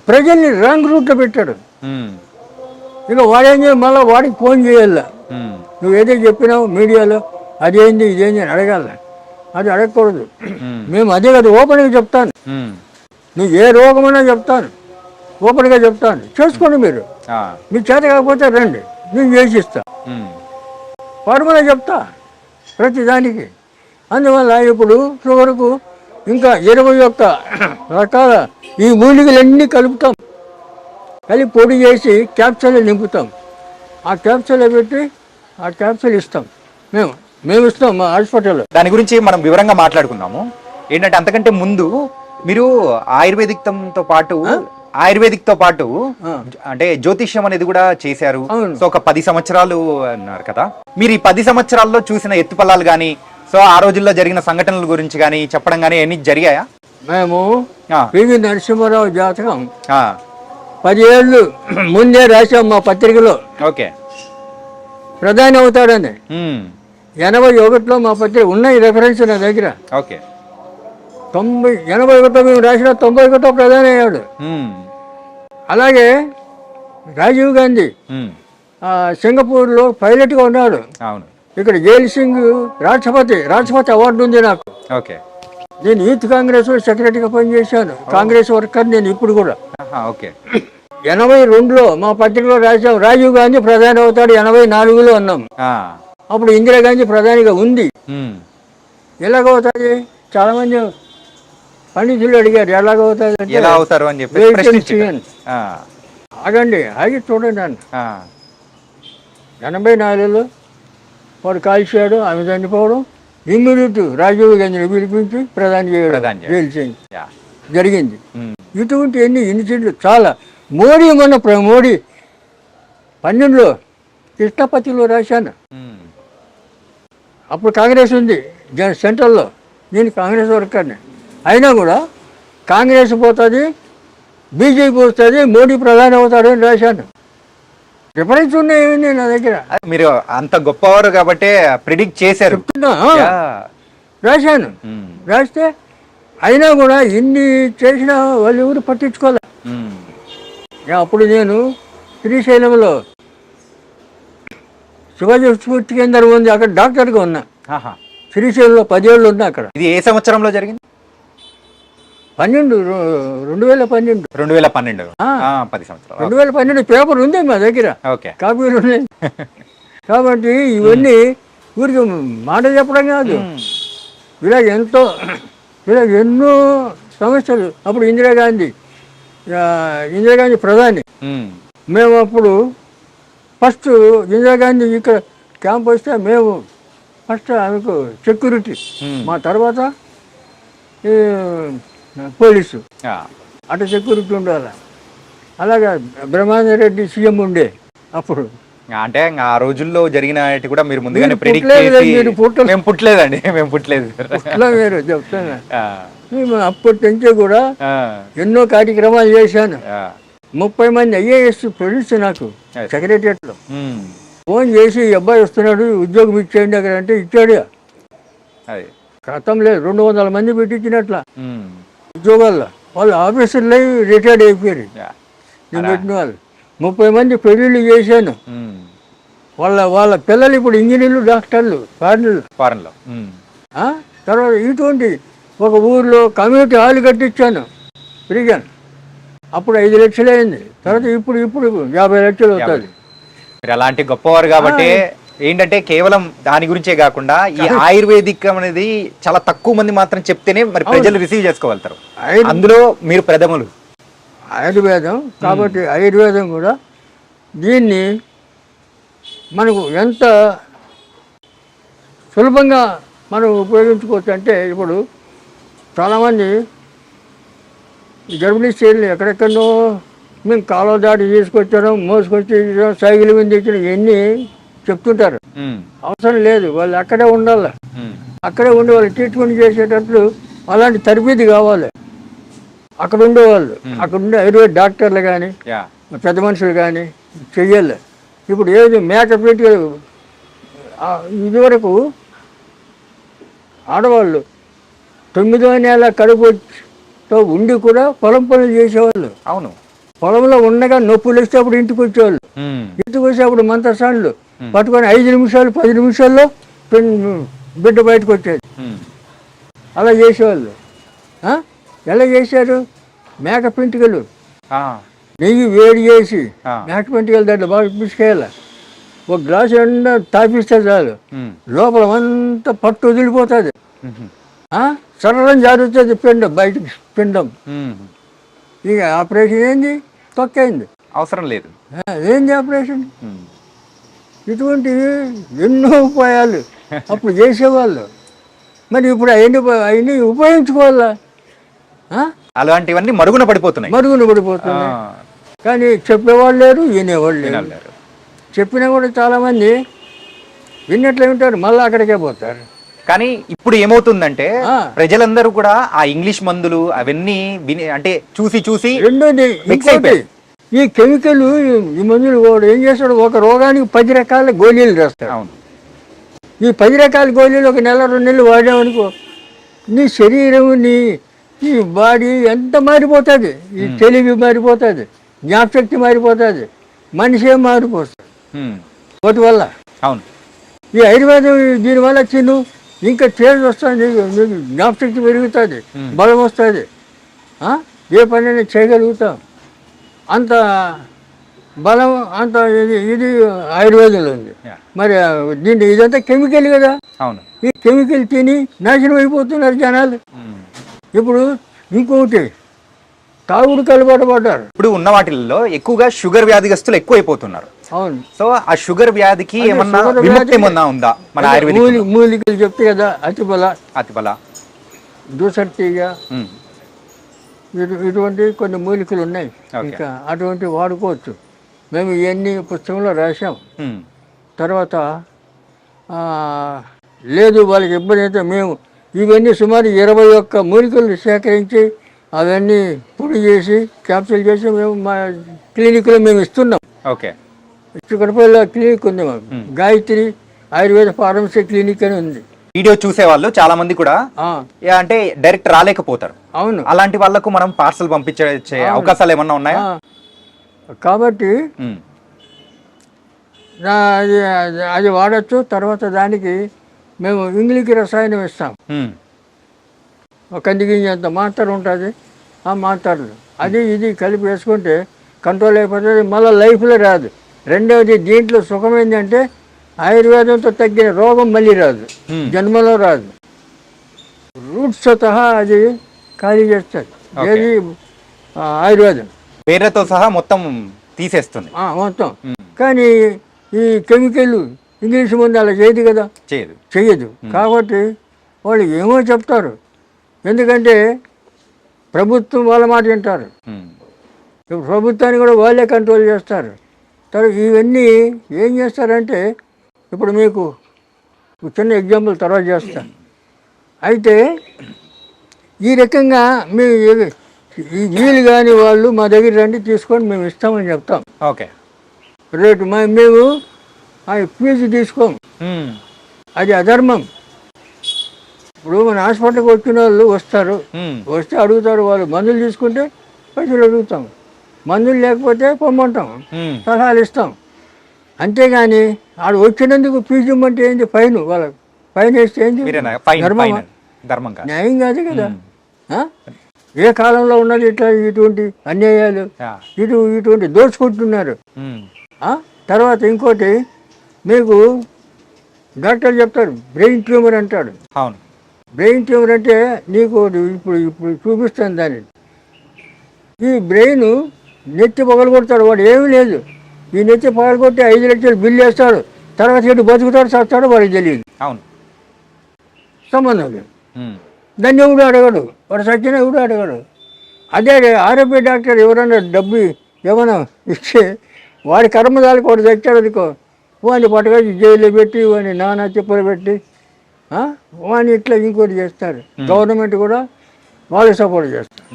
ప్రజల్ని రాంగ్ రూట్లో పెట్టాడు. ఇక వాడేం చేయాలి, మళ్ళీ వాడికి ఫోన్ చేయాల, నువ్వు ఏదైతే చెప్పినావు మీడియాలో అదేంది ఇదేంది అని అడగాల. అది అడగకూడదు. మేము అదే కదా ఓపెన్గా చెప్తాను. నువ్వు ఏ రోగమైనా చెప్తాను, ఓపెన్గా చెప్తాను, చేసుకోండి. మీరు మీకు చేత కాకపోతే రండి, నేను చేసిస్తా. ఫార్ములా చెప్తా ప్రతిదానికి. అందువల్ల ఇప్పుడు వరకు ఇంకా 21 రకాల ఈ మూలికలన్నీ కలుపుతాం, కలిపి పొడి చేసి క్యాప్సూల్ నింపుతాం. ఆ క్యాప్సూల్ పెట్టి ఆ క్యాప్సూల్ ఇస్తాం, మేము ఇస్తాం మా హాస్పిటల్లో. దాని గురించి మనం వివరంగా మాట్లాడుకున్నాము. ఏంటంటే అంతకంటే ముందు మీరు ఆయుర్వేదిక్తో పాటు అంటే జ్యోతిష్యం అనేది కూడా చేశారు. సో ఒక 10 సంవత్సరాలు అన్నారు కదా. మీరు ఈ 10 సంవత్సరాల్లో చూసిన ఎత్తుపల్లాలు కానీ, సో ఆ రోజుల్లో జరిగిన సంఘటనల గురించి కానీ చెప్పడం కానీ ఎన్ని జరిగాయా? మేము పివి నరసింహారావు జాతకం 10 ఏళ్ళు ముందే రాసాం మా పత్రికలో. ఓకే, ప్రధాని అవుతాడని 81లో మా పత్రిక ఉన్నాయి, రెఫరెన్స్ నా దగ్గర. ఓకే, 81 మేము రాసిన 91 ప్రధాని అయ్యాడు. ఉమ్, అలాగే రాజీవ్ గాంధీ ఉమ్, సింగపూర్లో పైలట్గా ఉన్నాడు. అవును. ఇక్కడ జైల్ సింగ్ రాష్ట్రపతి అవార్డు ఉంది నాకు. ఓకే. నేను యూత్ కాంగ్రెస్ సెక్రటరీగా పనిచేశాను. కాంగ్రెస్ వర్కర్ నేను ఇప్పుడు కూడా. ఓకే. 82లో మా పత్రికలో రాశాం రాజీవ్ గాంధీ ప్రధాని అవుతాడు, 84లో అన్నాం. అప్పుడు ఇందిరాగాంధీ ప్రధానిగా ఉంది. ఎలాగవుతుంది? చాలా మంది పండితులు అడిగారు ఎలాగవుతుంది అంటే, ఎలా అవుతారు అని చెప్పి ఆగండి, ఆగి చూడండి అన్న. 84లో వాడు కాల్చాడు, ఆమె చనిపోవడం, ఇమ్మీడియట్ రాజీవ్ గాంధీని పిలిపించి ప్రధాని చేయడం జరిగింది. ఇటువంటి ఎన్ని ఇన్సిడెంట్లు చాలా. మోడీ మోడీ 12లో కృష్ణపతిలో రాశాను. అప్పుడు కాంగ్రెస్ ఉంది సెంట్రల్లో, నేను కాంగ్రెస్ వర్కర్ని. అయినా కూడా కాంగ్రెస్ పోతుంది, బీజేపీ వస్తుంది, మోడీ ప్రధాని అవుతాడు అని రాశాను. రిఫరెన్స్ ఉన్నాయేమి నా దగ్గర. మీరు అంత గొప్పవారు కాబట్టి ప్రిడిక్ట్ చేశారు. చెప్తున్నా, రాశాను. రాస్తే అయినా కూడా ఇన్ని చేసినా వాళ్ళు ఎవరు పట్టించుకోలే. అప్పుడు నేను శ్రీశైలంలో శివాజీ స్ఫూర్తి కేంద్రం ఉంది, అక్కడ డాక్టర్గా ఉన్నా. శ్రీశైలంలో 10 ఏళ్ళు ఉన్నా అక్కడ. ఇది ఏ సంవత్సరంలో జరిగింది? 2012. 2012. 10 సంవత్సరాలు. 2012 పేపర్ ఉంది మా దగ్గర, కాపీలు ఉన్నాయి. కాబట్టి ఇవన్నీ ఊరికి మాట చెప్పడం కాదు, ఇలాగ ఎన్నో సమస్యలు. అప్పుడు ఇందిరాగాంధీ ప్రధాని. మేము అప్పుడు ఫస్ట్ ఇందిరాగాంధీ ఇక్కడ క్యాంప్ వస్తే మేము ఫస్ట్ ఆమెకు సెక్యూరిటీ, మా తర్వాత పోలీసు, అటు సెక్యూరిటీ ఉండాలి. అలాగా బ్రహ్మానంద రెడ్డి సీఎం ఉండే అప్పుడు. అంటే ఆ రోజుల్లో జరిగిన కూడా మీరు ముందుగానే ప్రిడిక్ట్ చేసి. మేము పుట్టలేదండి, మేము పుట్టలేదు. మీరు చెప్తాను, అప్పటి నుంచే కూడా ఎన్నో కార్యక్రమాలు చేశాను. 30 మంది IAS ప్రొడ్యూస్ నాకు సెక్రటరియట్లో ఫోన్ చేసి, అబ్బాయి వస్తున్నాడు ఉద్యోగం ఇచ్చేయండి అక్కడ అంటే ఇచ్చాడు. క్రితం లేదు, 200 మంది పెట్టించినట్ల ఉద్యోగాల్లో. వాళ్ళు ఆఫీసర్లు రిటైర్డ్ అయిపోయారు. నేను పెట్టిన వాళ్ళు 30 మంది పెళ్ళిళ్ళు చేశాను. వాళ్ళ పిల్లలు ఇప్పుడు ఇంజనీర్లు, డాక్టర్లు ఫారెన్లో. తర్వాత ఇటువంటి ఒక ఊర్లో కమ్యూనిటీ హాల్ కట్టించాను ఫ్రీగా. అప్పుడు 5 లక్షలు అయింది. తర్వాత ఇప్పుడు 50 లక్షలు అవుతుంది. మీరు అలాంటి గొప్పవారు కాబట్టి ఏంటంటే కేవలం దాని గురించే కాకుండా ఈ ఆయుర్వేదిక్ అనేది చాలా తక్కువ మంది మాత్రం చెప్తేనే మరి ప్రజలు రిసీవ్ చేసుకోగలుగుతారు. అందులో మీరు ప్రథములు. ఆయుర్వేదం కాబట్టి ఆయుర్వేదం కూడా దీన్ని మనకు ఎంత సులభంగా మనం ఉపయోగించుకోవచ్చు అంటే, ఇప్పుడు చాలామంది గర్భిణీ స్త్రీలు ఎక్కడెక్కడో మేము కాలువ దాటి తీసుకొచ్చాను, మోసుకొచ్చి సైకిల్ మీద తెచ్చిన ఇవన్నీ చెప్తుంటారు. అవసరం లేదు, వాళ్ళు అక్కడే ఉండాలి. అక్కడే ఉండి వాళ్ళు ట్రీట్మెంట్ చేసేటట్లు అలాంటి తరబేది కావాలి. అక్కడ ఉండేవాళ్ళు, అక్కడ ఉండే ఆయుర్వేద డాక్టర్లు కానీ పెద్ద మనుషులు కానీ చెయ్యాలి. ఇప్పుడు ఏది మేకపెట్టి ఇదివరకు ఆడవాళ్ళు 9వ నెల కడుపుతో ఉండి కూడా పొలం పనులు చేసేవాళ్ళు. అవును, పొలంలో ఉండగా నొప్పులు వస్తే అప్పుడు ఇంటికి వచ్చేవాళ్ళు. ఇంటికి వచ్చి అప్పుడు మంత్రసాన్లు పట్టుకొని 5 నిమిషాలు 10 నిమిషాల్లో బిడ్డ బయటకు వచ్చేది. అలా చేసేవాళ్ళు. ఎలా చేశారు? మేక పెంటికలు నెయ్యి వేడి చేసి మేక పెంటికలు దాంట్లో బాగా పిసుకేయాలి. ఒక గ్లాసు ఎండ తాపిస్తే చాలు, లోపల అంతా పట్టు వదిలిపోతుంది. సరళం జారుతుంది పిండం, బయటకు పిండం. ఇక ఆపరేషన్ ఏంది? తొక్కైంది, అవసరం లేదు. ఏంది ఆపరేషన్? ఇటువంటివి ఎన్నో ఉపాయాలు అప్పుడు చేసేవాళ్ళు. మరి ఇప్పుడు అవన్నీ ఉపయోగించుకోవాలా? అలాంటివన్నీ మరుగున పడిపోతున్నాయి. కానీ చెప్పేవాళ్ళు లేరు, వినేవాళ్ళు లేరు. చెప్పినా కూడా చాలామంది విన్నట్లే ఉంటారు, మళ్ళీ అక్కడికే పోతారు. కానీ ఇప్పుడు ఏమవుతుందంటే ప్రజలందరూ కూడా ఆ ఇంగ్లీష్ మందులు అవన్నీ అంటే చూసి రెండోది ఈ కెమికల్, ఈ మందులు కూడా ఏం చేస్తాడు, ఒక రోగానికి 10 రకాల గోళీలు రాస్తాడు. ఈ 10 రకాల గోళీలు ఒక నెల 2 నెలలు వాడామనుకో నీ శరీరం నీ బాడీ ఎంత మారిపోతుంది, ఈ తెలివి మారిపోతుంది, జ్ఞాపశక్తి మారిపోతుంది, మనిషే మారిపోతుంది వాటి వల్ల. అవును. ఈ ఆయుర్వేదం దీనివల్ల తిను ఇంకా చేంజ్ వస్తుంది, నీకు జ్ఞాపశక్తి పెరుగుతుంది, బలం వస్తుంది, ఏ పనైనా చేయగలుగుతాం. అంత బలం అంత ఇది ఆయుర్వేదంలో ఉంది. మరి దీన్ని ఇదంతా కెమికల్ కదా. అవును. ఈ కెమికల్ తిని నాశనం అయిపోతున్నారు జనాలు. ఇప్పుడు ఇంకొకటి తాగుడుకు అలవాటు పడ్డారు. ఇప్పుడు ఉన్న వాటిల్లో ఎక్కువగా షుగర్ వ్యాధిగస్తులు ఎక్కువ అయిపోతున్నారు. అవును. సో ఆ షుగర్ వ్యాధికి ఏమన్నా విముక్తి ఏమన్నా ఉందా మన ఆయుర్వేదిక్? మూలికలు చెప్తే కదా, అతిబల, దూసర్తిగా ఇటువంటి కొన్ని మూలికలు ఉన్నాయి. ఇంకా అటువంటి వాడుకోవచ్చు. మేము ఇవన్నీ పుస్తకంలో రాసాం. తర్వాత లేదు వాళ్ళకి ఇబ్బంది అయితే మేము ఇవన్నీ సుమారు 21 మూలికలు సేకరించి అవన్నీ పొడి చేసి క్యాప్సూల్ చేసి మేము మా క్లినిక్లో మేము ఇస్తున్నాం. ఓకే. చిక్కడపల్లి క్లినిక్ ఉంది మాకు, గాయత్రి ఆయుర్వేద ఫార్మసీ క్లినిక్ అని ఉంది. వీడియో చూసే వాళ్ళు చాలా మంది కూడా అంటే డైరెక్ట్ రాలేకపోతారు. అవును. అలాంటి వాళ్ళకు మనం పార్సల్ పంపించే అవకాశాలు ఏమన్నా ఉన్నాయా? కాబట్టి అది వాడచ్చు. తర్వాత దానికి మేము ఇంగ్లీకి రసాయనం ఇస్తాం. కందిగింజంత మాత్ర ఉంటుంది. ఆ మాత్రలు అది ఇది కలిపి వేసుకుంటే కంట్రోల్ అయిపోతుంది, మళ్ళీ లైఫ్లో రాదు. రెండవది దీంట్లో సుఖం ఏంటంటే ఆయుర్వేదంతో తగ్గిన రోగం మళ్ళీ రాదు, జన్మలో రాదు. రూట్స్ స్వతహా అది ఖాళీ చేస్తుంది. ఏది ఆయుర్వేదం పేరుతో సహా మొత్తం తీసేస్తుంది మొత్తం. కానీ ఈ కెమికల్ ఇంగ్లీష్ ముందు అలా చేయదు కదా, చెయ్యదు. కాబట్టి వాళ్ళు ఏమో చెప్తారు, ఎందుకంటే ప్రభుత్వం వాళ్ళ మాట వింటారు. ప్రభుత్వాన్ని కూడా వాళ్ళే కంట్రోల్ చేస్తారు. తర్వాత ఇవన్నీ ఏం చేస్తారంటే, ఇప్పుడు మీకు చిన్న ఎగ్జాంపుల్ తర్వాత చేస్తాను. అయితే ఈ రకంగా మీ వీలు కాని వాళ్ళు మా దగ్గర రండి, తీసుకొని మేము ఇస్తామని చెప్తాం. ఓకే. రేటు మేము ఫీజు తీసుకోము, అది అధర్మం. ఇప్పుడు మన హాస్పిటల్కి వచ్చిన వాళ్ళు వస్తే అడుగుతారు, వాళ్ళు మందులు తీసుకుంటే పైసలు అడుగుతాం, మందులు లేకపోతే పొమ్మంటాం, సలహాలు ఇస్తాం. అంతేగాని ఆడు వచ్చినందుకు ఫీజు ఇమ్మంటే ఏంటి, ఫైన్, వాళ్ళకి ఫైన్ వేస్తే ఏంటి, న్యాయం కాదు కదా. ఏ కాలంలో ఉన్నది ఇట్లా ఇటువంటి అన్యాయాలు, ఇటువంటి దోచుకుంటున్నారు. తర్వాత ఇంకోటి మీకు డాక్టర్ చెప్తారు, బ్రెయిన్ ట్యూమర్ అంటాడు. బ్రెయిన్ ట్యూమర్ అంటే నీకు ఇప్పుడు చూపిస్తాను దాన్ని. ఈ బ్రెయిన్ నెత్తి పగలగొడతాడు, వాడు ఏమీ లేదు. ఈ నెత్తి పగలగొట్టి 5 లక్షలు బిల్లు వేస్తాడు, తర్వాత ఇటు బతుకుతాడు చస్తాడు వాడికి తెలియదు, సంబంధం లేదు. దాన్ని ఎవడు అడగడు, వాడు సచ్చిన ఎవడు అడగడు. అదే ఆరోగ్య డాక్టర్ ఎవరైనా డబ్బు ఏమైనా ఇస్తే వాడి కర్మదాలకు వాడు తెచ్చాడు అనుకో, వాడిని పట్టుకొని జైల్లో పెట్టి వాడిని నానా చెప్పులు పెట్టి వాడిని ఇట్లా ఇంకోటి చేస్తారు. గవర్నమెంట్ కూడా వాళ్ళకి సపోర్ట్ చేస్తారు.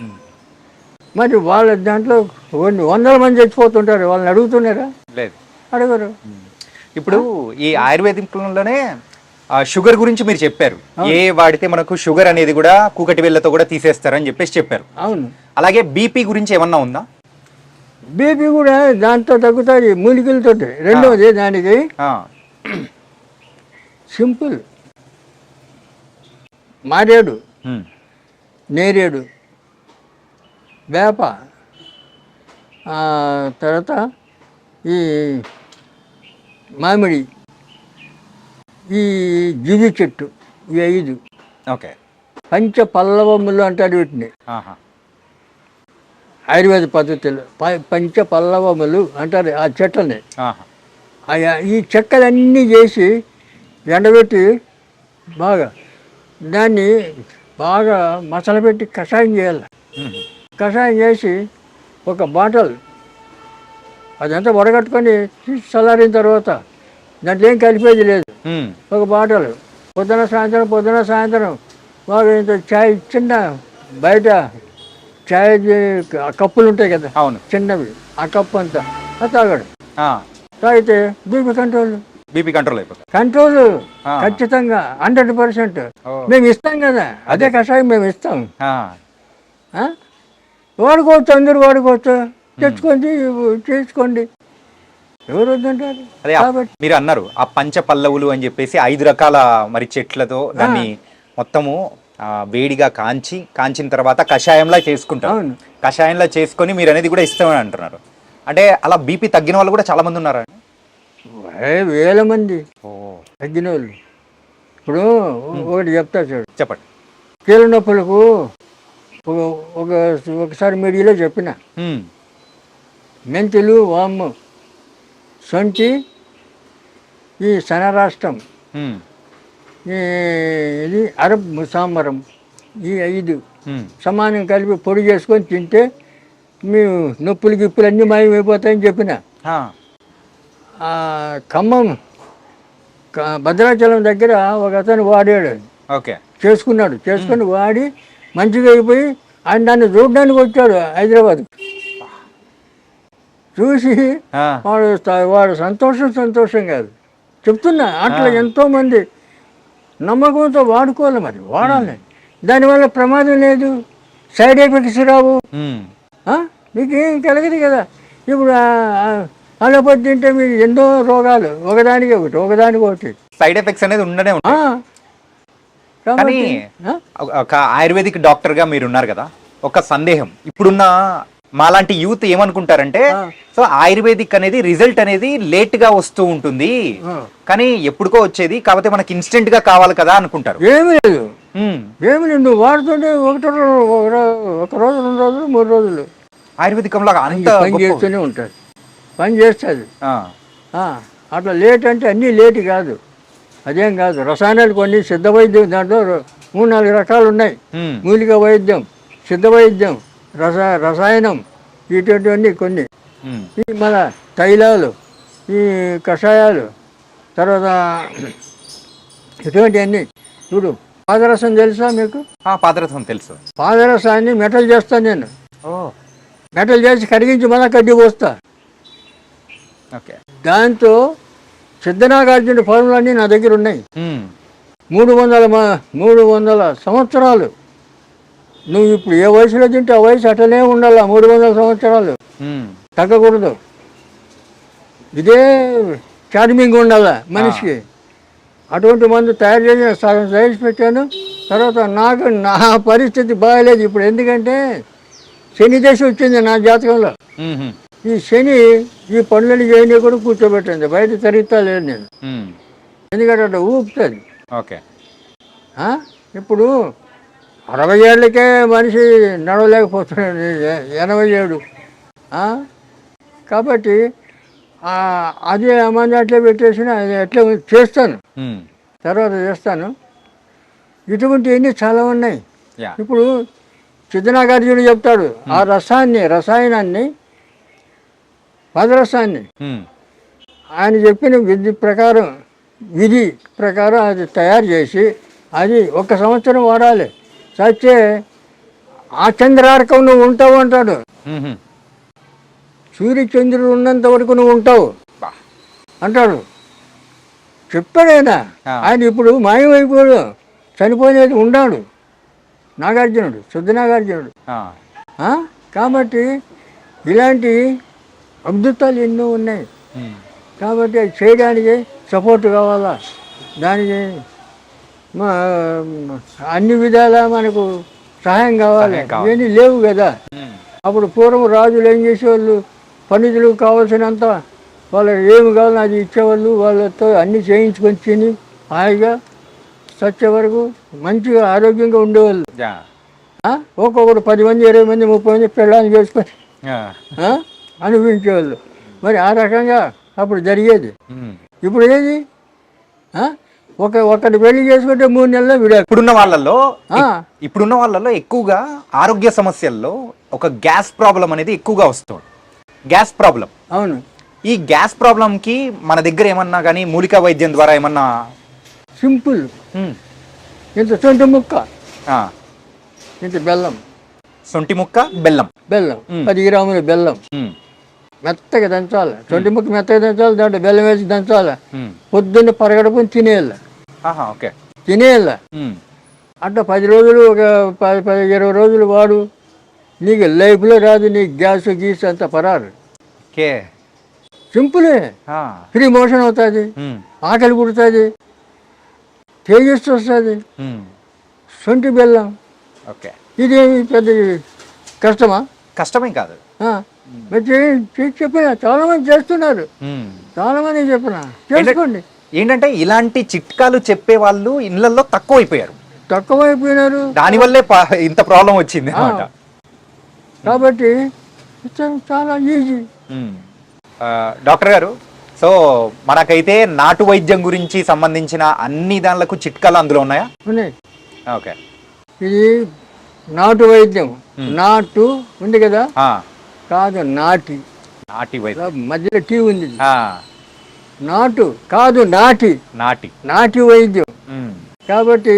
మరి వాళ్ళ దాంట్లో 100 మంది చచ్చిపోతుంటారు, వాళ్ళని అడుగుతున్నారా? లేదు, అడగరు. ఇప్పుడు ఈ ఆయుర్వేదిక్లోనే షుగర్ గురించి మీరు చెప్పారు, ఏ వాడితే మనకు షుగర్ అనేది కూడా కూకటి వేళ్ళతో కూడా తీసేస్తారని చెప్పేసి చెప్పారు. అవును. అలాగే బీపీ గురించి ఏమన్నా ఉందా? బీపీ కూడా దాంతో తగ్గుతుంది మూలికలతో. రెండవది దానికి సింపుల్, మారేడు, నేరేడు, వేప, తర్వాత ఈ మామిడి, ఈ జిగి చెట్టు, ఈ 5. ఓకే. పంచపల్లవములు అంటారు వీటిని ఆయుర్వేద పద్ధతిలో. పంచపల్లవములు అంటారు ఆ చెట్లని. ఈ చెక్కలన్నీ చేసి ఎండబెట్టి దాన్ని బాగా మసలబెట్టి కషాయం చేయాలి. కషాయం చేసి ఒక బాటల్ అదంతా వడగట్టుకొని చల్లారిన తర్వాత దాంట్లో ఏం కలిపేది లేదు, ఒక బాటల్ పొద్దున సాయంత్రం బాగా ఇంత ఛాయ్, చిన్న బయట ఛాయ్ కప్పులు ఉంటాయి కదా చిన్నవి, ఆ కప్పు అంతా తాగాడు. తాగితే బీపీ కంట్రోల్. బీపీ కంట్రోల్ అయిపోతుంది. కంట్రోల్ ఆ. ఖచ్చితంగా 100%. ఓ. మేము ఇస్తాం కదా, అదే కషాయం మేము ఇస్తాం. ఆ, ఆ? వాడుకోవచ్చు, అందరూ వాడుకోవచ్చు, తెచ్చుకొని చేసుకోండి, ఎవరు వద్దంటారు. అదే కాబట్టి మీరు అన్నారు ఆ పంచ పల్లవులు అని చెప్పేసి 5 రకాల మరి చెట్లతో దాన్ని మొత్తము వేడిగా కాంచిన తర్వాత కషాయంలా చేసుకుంటారు. అవును. కషాయంలా చేసుకొని మీరు అనేది కూడా ఇస్తామని అంటున్నారు. అంటే అలా బీపీ తగ్గిన వాళ్ళు కూడా చాలా మంది ఉన్నారా? వేల మంది ఓ, తగ్గిన వాళ్ళు. ఇప్పుడు ఒకటి చెప్తా చూడు, చెప్పండి. కీళ్ళ నొప్పులకు ఒకసారి మీడియాలో చెప్పిన మెంతులు, వాము, సొంటి, ఈ సనరాష్ట్రం, ఇది అరబ్ ముసాంబరం, ఈ 5 సమానం కలిపి పొడి చేసుకొని తింటే మీ నొప్పులు గిప్పులు అన్నీ మాయమైపోతాయని చెప్పిన. ఖమ్మం భద్రాచలం దగ్గర ఒక అతను వాడాడు, ఓకే, చేసుకుని వాడి మంచిగా అయిపోయి ఆయన దాన్ని చూడడానికి వచ్చాడు హైదరాబాద్. చూసి వాడు సంతోషం కాదు చెప్తున్నా. అట్లా ఎంతోమంది నమ్మకంతో వాడుకోవాలి, మరి వాడాలి. దానివల్ల ప్రమాదం లేదు, సైడ్ ఎఫెక్ట్స్ రావు, మీకు ఏం కలగదు కదా. ఇప్పుడు అలోపతి తింటే మీకు ఎన్నో రోగాలు ఒకదానికి ఒకటి సైడ్ ఎఫెక్ట్స్ అనేది ఉండనే ఉంటాయి. కానీ కాబట్టి ఒక ఆయుర్వేదిక్ డాక్టర్ గా మీరు ఉన్నారు కదా, ఒక సందేహం. ఇప్పుడున్న మాలాంటి యూత్ ఏమనుకుంటారంటే, సో ఆయుర్వేదిక్ అనేది రిజల్ట్ అనేది లేట్ గా వస్తూ ఉంటుంది, కానీ ఎప్పుడుకో వచ్చేది, కాకపోతే మనకి ఇన్స్టెంట్ గా కావాలి కదా అనుకుంటారు. ఏమి లేదు, నువ్వు వాడుతుంటే ఒక రోజు 2 రోజులు 3 రోజులు ఆయుర్వేదికంలో అంత పని చేస్తూనే ఉంటుంది, పని చేస్తుంది. అట్లా లేట్ అంటే అన్నీ లేట్ కాదు, అదేం కాదు. రసాయనాలు కొన్ని సిద్ధ వైద్యం, దాంట్లో 3-4 రకాలు ఉన్నాయి. మూలిక వైద్యం, సిద్ధ వైద్యం, రసాయనం, ఇటువంటివన్నీ కొన్ని. ఈ మన తైలాలు, ఈ కషాయాలు, తర్వాత ఇటువంటివన్నీ. ఇప్పుడు పాదరసం తెలుసా మీకు? పాదరసం తెలుసు. పాదరసాన్ని మెటల్ చేస్తాను నేను, మెటల్ చేసి కరిగించి మళ్ళీ కడ్డీ పోస్తా. దాంతో సిద్ధనాగార్జున ఫార్ములన్నీ నా దగ్గర ఉన్నాయి. 300 సంవత్సరాలు. నువ్వు ఇప్పుడు ఏ వయసులో తింటే ఆ వయసు అట్లనే ఉండాలి, 300 సంవత్సరాలు తగ్గకూడదు. ఇదే చార్మింగ్ ఉండాలా మనిషికి. అటువంటి మందు తయారు చేసి సగం సైజ్ పెట్టాను. తర్వాత నా పరిస్థితి బాగాలేదు ఇప్పుడు, ఎందుకంటే శని దశ వచ్చింది నా జాతకంలో. ఈ శని ఈ పనులని చేయని కూడా కూర్చోబెట్టింది, బయట తిరుగుతా లేదు నేను, ఎందుకంటే అట్లా ఊపుతుంది. ఇప్పుడు 60 ఏళ్ళకే మనిషి నడవలేకపోతున్నాడు, 87. కాబట్టి అదే మంది అట్లే పెట్టేసిన అది అట్లే చేస్తాను, తర్వాత చేస్తాను. ఇటువంటివన్నీ చాలా ఉన్నాయి. ఇప్పుడు సిద్ధనాగార్జునుడు చెప్తాడు, ఆ రసాయనాన్ని పదరసాన్ని ఆయన చెప్పిన విధి ప్రకారం అది తయారు చేసి అది 1 సంవత్సరం వాడాలి. చచ్చే ఆ చంద్రార్కం నువ్వు ఉంటావు అంటాడు. సూర్యచంద్రుడు ఉన్నంత వరకు నువ్వు ఉంటావు అంటాడు, చెప్పాడైనా. ఆయన ఇప్పుడు మాయమైపోయాడు, చనిపోయినది ఉన్నాడు నాగార్జునుడు, సిద్ధనాగార్జునుడు. కాబట్టి ఇలాంటి అద్భుతాలు ఎన్నో ఉన్నాయి. కాబట్టి అది చేయడానికి సపోర్ట్ కావాలా, దానికి అన్ని విధాలా మనకు సహాయం కావాలి. ఇవన్నీ లేవు కదా. అప్పుడు పూర్వం రాజులు ఏం చేసేవాళ్ళు, పండితులు కావాల్సినంత వాళ్ళకి ఏమి కావాలో అది ఇచ్చేవాళ్ళు, వాళ్ళతో అన్నీ చేయించుకొని తిని హాయిగా చచ్చే వరకు మంచిగా ఆరోగ్యంగా ఉండేవాళ్ళు. ఒక్కొక్కడు 10 మంది 20 మంది 30 మంది పెళ్ళాన్ని చేసుకొని అనిపించేవాళ్ళు. మరి ఆ రకంగా అప్పుడు జరిగేది. ఇప్పుడు ఏది ఒకటి పెళ్లి చేసుకుంటే 3 నెలల్లో విడాకు. ఇప్పుడున్న వాళ్ళలో ఎక్కువగా ఆరోగ్య సమస్యల్లో ఒక గ్యాస్ ప్రాబ్లం అనేది ఎక్కువగా వస్తుంది. Gas problem. అవును. ఈ గ్యాస్ ప్రాబ్లంకి మన దగ్గర ఏమన్నా కానీ మూలికా వైద్యం ద్వారా ఏమన్నా? సింపుల్. ఇంత సొంటి ముక్క, ఇంత బెల్లం. సొంటి ముక్క, బెల్లం 10 గ్రాముల బెల్లం, మెత్తగా దంచాలి, సొంటి ముక్క మెత్తగా దంచాలి, దాంట్లో బెల్లం వేసి దంచాలి, ఉమ్. పొద్దున్న పరగడుపుని తినేయాలి, ఆహా, ఓకే. తినేయాలి. ఉమ్. అట్లా 10 రోజులు, ఒక 20 రోజులు వాడు, నీకు లైఫ్లో రాదు, నీకు గ్యాస్ గీస్ అంత పరారు. ఓకే. సింపులే. ఆ. ఫ్రీ మోషన్ అవుతుంది, ఉమ్. ఆకలి పుడుతుంది, తేజస్సు వస్తుంది. ఉమ్. సొంటి బెల్లం ఓకే. ఇదేమి పెద్ద కష్టమా? కష్టమేం కాదు. మరి చెప్పిన చాలా మంది చేస్తున్నారు, ఉమ్. చాలా మంది చెప్పిన చేసుకోండి. ఏంటంటే ఇలాంటి చిట్కాలు చెప్పే వాళ్ళు ఇళ్లలో తక్కువ అయిపోయారు, తక్కువైపోయినారు, దానివల్లే ఇంత ప్రాబ్లం వచ్చింది అన్నమాట. కాబట్టి చాలా ఈజీ. డాక్టర్ గారు, సో మనకైతే నాటు వైద్యం గురించి సంబంధించిన అన్ని దానిలకు చిట్కాలు అందులో ఉన్నాయా? ఉన్నాయి. ఓకే. ఇది నాటు వైద్యం. నాటు ఉంది కదా, ఆ, కాదు నాటి, నాటి వైద్యం. మధ్యలో టీ ఉంది. ఆ, నాటు కాదు నాటి, నాటి. నాటి వైద్యం. ఉమ్. కాబట్టి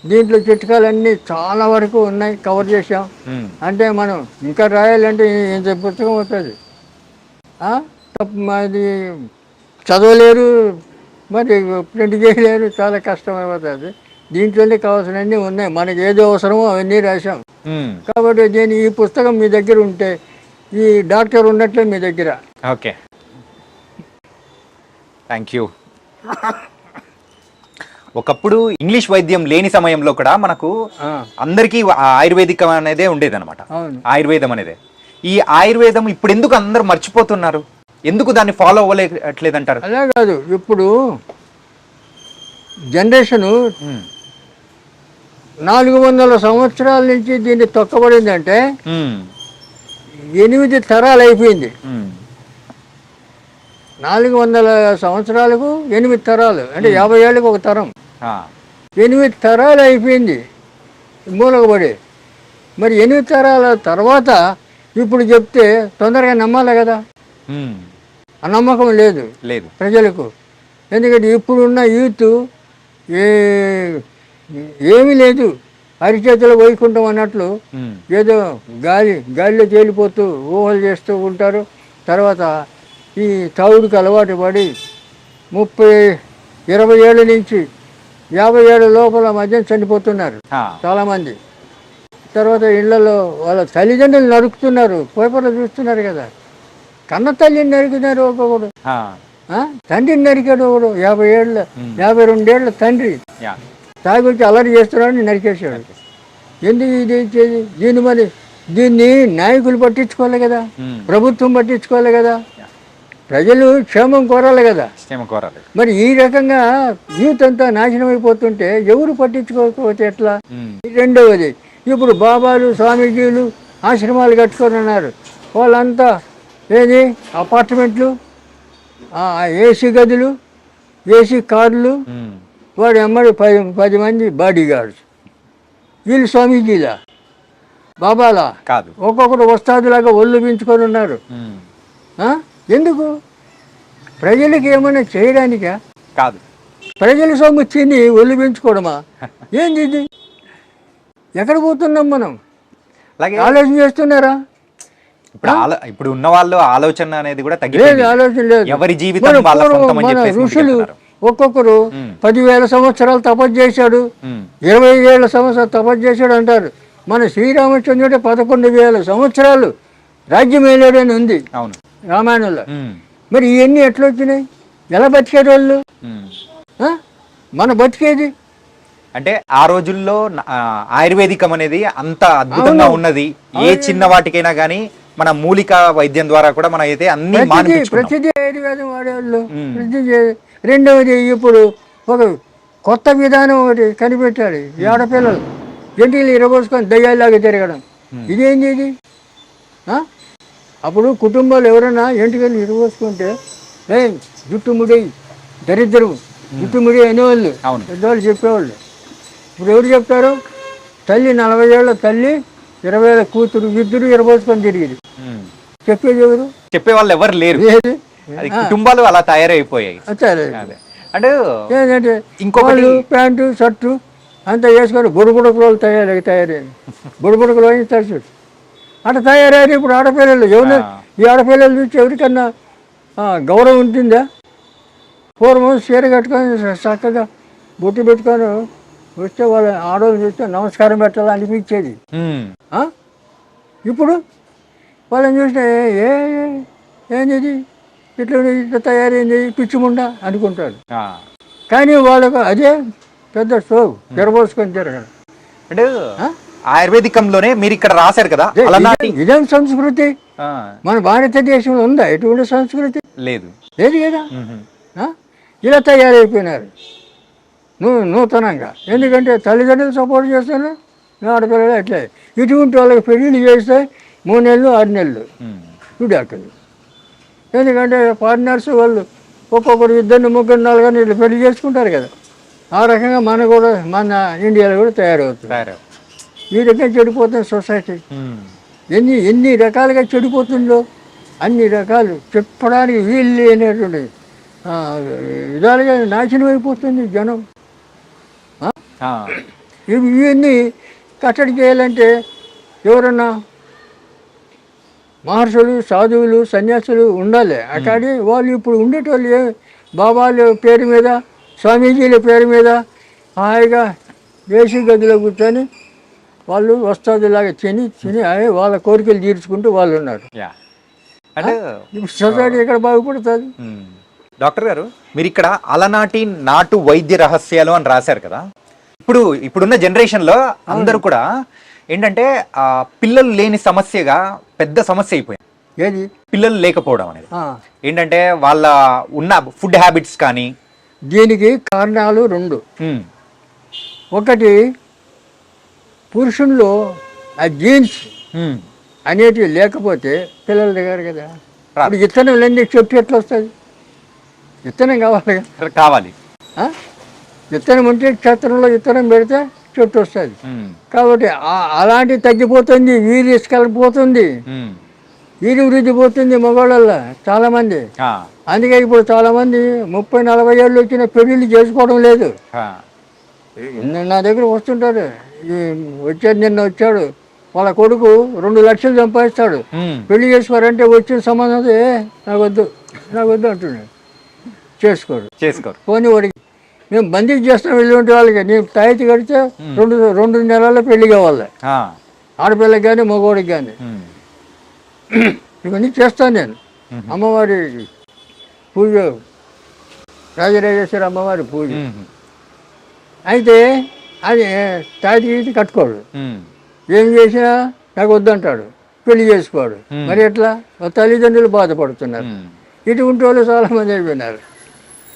దీంట్లో చిట్కాలన్నీ చాలా వరకు ఉన్నాయి, కవర్ చేసాం. ఉమ్. అంటే మనం ఇంకా రాయాలంటే ఇంత పుస్తకం అవుతుంది. అది చదవలేరు, మరి ప్రింట్ చేయలేరు, చాలా కష్టం అయిపోతుంది. దీంట్లోనే కావాల్సినవన్నీ ఉన్నాయి, మనకి ఏదో అవసరమో అవన్నీ రాసాం. ఉమ్. కాబట్టి ఈ పుస్తకం మీ దగ్గర ఉంటే ఈ డాక్టర్ ఉన్నట్లే మీ దగ్గర. Okay, thank you. ఒకప్పుడు ఇంగ్లీష్ వైద్యం లేని సమయంలో కూడా మనకు అందరికీ ఆయుర్వేదికం అనేదే ఉండేదన్నమాట. అవును, ఆయుర్వేదం అనేదే. ఈ ఆయుర్వేదం ఇప్పుడు ఎందుకు అందరు మర్చిపోతున్నారు, ఎందుకు దాన్ని ఫాలో అవ్వలేట్లేదంటారు? అలా కాదు, ఇప్పుడు జనరేషను 400 సంవత్సరాల నుంచి దీన్ని తొక్కబడిందంటే 8 తరాలు అయిపోయింది. 400 సంవత్సరాలకు 8 తరాలు అంటే 50 ఏళ్ళకి ఒక తరం. 8 తరాలు అయిపోయింది మూలకబడి. మరి 8 తరాల తర్వాత ఇప్పుడు చెప్తే తొందరగా నమ్మాలి కదా, ఆ నమ్మకం లేదు ప్రజలకు. ఎందుకంటే ఇప్పుడున్న యూత్ ఏమీ లేదు, అరిచేతులు వైకుంఠం అన్నట్లు ఏదో గాలిలో తేలిపోతూ ఊహలు చేస్తూ ఉంటారు. తర్వాత ఈ తాగుడికి అలవాటు పడి 20 ఏళ్ళ నుంచి 50 ఏళ్ళ లోపల మధ్య చనిపోతున్నారు చాలామంది. తర్వాత ఇళ్లలో వాళ్ళ తల్లిదండ్రులు నరుకుతున్నారు, పేపర్లో చూస్తున్నారు కదా. కన్న తల్లిని నరికినారు ఒక్కొక్కడు, తండ్రిని నరికాడు ఒకడు. 52 ఏళ్ళ తండ్రి తాగి వచ్చి అలరి చేస్తున్నాడని నరికేశాడు. ఎందుకు ఇది ఇచ్చేది? దీన్ని నాయకులు పట్టించుకోవాలి కదా, ప్రభుత్వం పట్టించుకోవాలి కదా, ప్రజలు క్షేమం కోరాలి కదా. మరి ఈ రకంగా యూత్ అంతా నాశనం అయిపోతుంటే ఎవరు పట్టించుకోకపోతే ఎట్లా? రెండవది, ఇప్పుడు బాబాలు స్వామీజీలు ఆశ్రమాలు కట్టుకొని ఉన్నారు. వాళ్ళంతా ఏది అపార్ట్మెంట్లు, ఏసీ గదులు, ఏసీ కార్లు, వాడు ఎమ్మడి 10 మంది బాడీ గార్డ్స్. వీళ్ళు స్వామీజీలా బాబాలా కాదు, ఒక్కొక్కరు వస్తాదులాగా ఒళ్ళు పెంచుకొని ఉన్నారు. ఎందుకు? ప్రజలకు ఏమైనా చేయడానికా? కాదు, ప్రజల సొమ్ము తిని ఒళ్ళు పెంచుకోవడమా? ఏంది ఇది? ఎక్కడ పోతున్నాం మనం? ఆలోచన చేస్తున్నారా? ఇప్పుడు ఉన్న వాళ్ళు ఆలోచన అనేది కూడా తగ్గిపోయింది. ఆలోచన లేదు. ఎవరి జీవితం వాళ్ళ సొంతం అని చెప్పేసి ఋషులు ఒక్కొక్కరు 10,000 సంవత్సరాలు తపస్సు చేశాడు, 20 ఏళ్ళ సంవత్సరాలు తపస్సు చేశాడు అంటారు. మన శ్రీరామచంద్రుడే 11,000 సంవత్సరాలు రాజ్యం ఏలాడని ఉంది రామాయణంలో. మరి ఇవన్నీ ఎట్లా వచ్చినాయి? ఎలా బతికేది వాళ్ళు? మన బతికేది అంటే ఆ రోజుల్లో ఆయుర్వేదికం అనేది అంత అద్భుతంగా ఉన్నది. ఏ చిన్న వాటికైనా కానీ మన మూలిక వైద్యం ద్వారా కూడా మనం అయితే అన్ని ప్రతిదీ ఆయుర్వేదం వాడేవాళ్ళు. రెండవది, ఇప్పుడు ఒక కొత్త విధానం ఒకటి కనిపెట్టాడు. ఈ ఆడపిల్లలు ఎంటికలు ఇరబోసుకొని దయ్యాలాగా తిరగడం. ఇదేంటి ఇది? అప్పుడు కుటుంబాలు ఎవరైనా ఎంటికలు ఇరబోసుకుంటే జుట్టుముడి దరిద్రం, జుట్టుముడి అనేవాళ్ళు, పెద్దవాళ్ళు చెప్పేవాళ్ళు. ఇప్పుడు ఎవరు చెప్తారు? తల్లి 40 ఏళ్ళ తల్లి, 20 ఏళ్ళ కూతురు, ఇద్దరు ఇరబోసుకొని తిరిగి చెప్పేది ఎవరు? చెప్పేవాళ్ళు ఎవరు లేరు. కుటుంబాలు అలా తయారైపోయాయి. అంటే ఏంటంటే ఇంకొకటి ప్యాంటు షర్టు అంతా వేసుకొని బుడబుడకులు తయారయ్యి బుడబుడకులు తరచు అట్లా తయారయ్యారు. ఇప్పుడు ఆడపిల్లలు ఈ ఆడపిల్లలు చూసి ఎవరికన్నా గౌరవం ఉంటుందా? పూర్వం చీర కట్టుకొని చక్కగా బొట్టు పెట్టుకొని వస్తే వాళ్ళ ఆడవాళ్ళు చూస్తే నమస్కారం పెట్టాలని అనిపించేది. ఇప్పుడు వాళ్ళని చూస్తే ఏంది ఇట్లా తయారైంది పిచ్చిముండా అనుకుంటారు. కానీ వాళ్ళకు అదే పెద్ద షో తెరబోసుకొని తిరగడం. అంటే ఆయుర్వేదికంలోనే మీరు ఇక్కడ రాశారు కదా, ఇదేం సంస్కృతి? మన భారతదేశంలో ఉందా ఎటువంటి సంస్కృతి? లేదు కదా. ఇలా తయారైపోయినారు నూతనంగా. ఎందుకంటే తల్లిదండ్రులు సపోర్ట్ చేస్తున్నారు, ఆడపిల్లలు అట్లే. ఇటువంటి వాళ్ళకి పెళ్ళిళ్ళు చేస్తే 3 నెలలు 6 నెలలు విడాకులు. ఎందుకంటే పార్ట్నర్స్ వాళ్ళు ఒక్కొక్కరు 2 3 4 ఇట్లా పెళ్లి చేసుకుంటారు కదా. ఆ రకంగా మన ఇండియాలో కూడా తయారవుతుంది. ఈ రకంగా చెడిపోతుంది సొసైటీ. ఎన్ని రకాలుగా చెడిపోతుందో అన్ని రకాలు చెప్పడానికి వీలు లేనటువంటి విధాలుగా నాశనం అయిపోతుంది జనం. ఇవన్నీ కట్టడి చేయాలంటే ఎవరన్నా మహర్షులు, సాధువులు, సన్యాసులు ఉండాలి. అక్కడి వాళ్ళు ఇప్పుడు ఉండేటోళ్ళు బాబాల పేరు మీద, స్వామీజీల పేరు మీద హాయిగా ఏసీ గదిలో కూర్చొని వాళ్ళు వస్తాదులాగా తిని వాళ్ళ కోరికలు తీర్చుకుంటూ వాళ్ళు ఉన్నారు. ఇప్పుడు సొసైటీ ఎక్కడ బాగుపడుతుంది? డాక్టర్ గారు, మీరు ఇక్కడ అలనాటి నాటు వైద్య రహస్యాలు అని రాశారు కదా. ఇప్పుడున్న జనరేషన్లో అందరూ కూడా ఏంటంటే పిల్లలు లేని సమస్యగా పెద్ద సమస్య అయిపోయింది. ఏది పిల్లలు లేకపోవడం అనేది ఏంటంటే వాళ్ళ ఉన్న ఫుడ్ హ్యాబిట్స్ కానీ. దీనికి కారణాలు 2. ఒకటి పురుషుల్లో ఆ జీన్స్ అనేటివి లేకపోతే పిల్లల దగ్గర కదా. ఇప్పుడు విత్తనం లేని చెట్టు ఎట్లా వస్తుంది? విత్తనం కావాలి. విత్తనం ఉంటే క్షేత్రంలో విత్తనం పెడితే చెట్టు వస్తుంది. కాబట్టి అలాంటివి తగ్గిపోతుంది, వీర్యస్కలిపోతుంది, వీరి వృద్ధి పోతుంది మగవాళ్ళల్లో చాలామంది. అందుకే ఇప్పుడు చాలామంది 30-40 ఏళ్ళు వచ్చిన పెళ్ళిళ్ళు చేసుకోవడం లేదు. నా దగ్గర వస్తుంటారు, నిన్న వచ్చాడు వాళ్ళ కొడుకు 2 లక్షలు సంపాదిస్తాడు, పెళ్లి చేసుకోరంటే వచ్చిన సంబంధం నాకు వద్దు అంటున్నాడు. చేసుకోరు. పోనీ వాడికి మేము బందీ చేస్తాం వెళ్ళి వాళ్ళకి. నేను తాయితీ కడితే 2 నెలల్లో పెళ్లి కావాలి, ఆడపిల్లకి కానీ మగవాడికి కానీ. ఇవన్నీ చేస్తాను నేను. అమ్మవారి పూజ, రాజరాజేశ్వరి అమ్మవారి పూజ అయితే అది తాయితీ కట్టుకోడు. ఏం చేసినా నాకు వద్దంటాడు, పెళ్లి చేసుకోడు. మరి ఎట్లా? తల్లిదండ్రులు బాధపడుతున్నారు. ఇటువంటి వాళ్ళు చాలామంది అయిపోయినారు,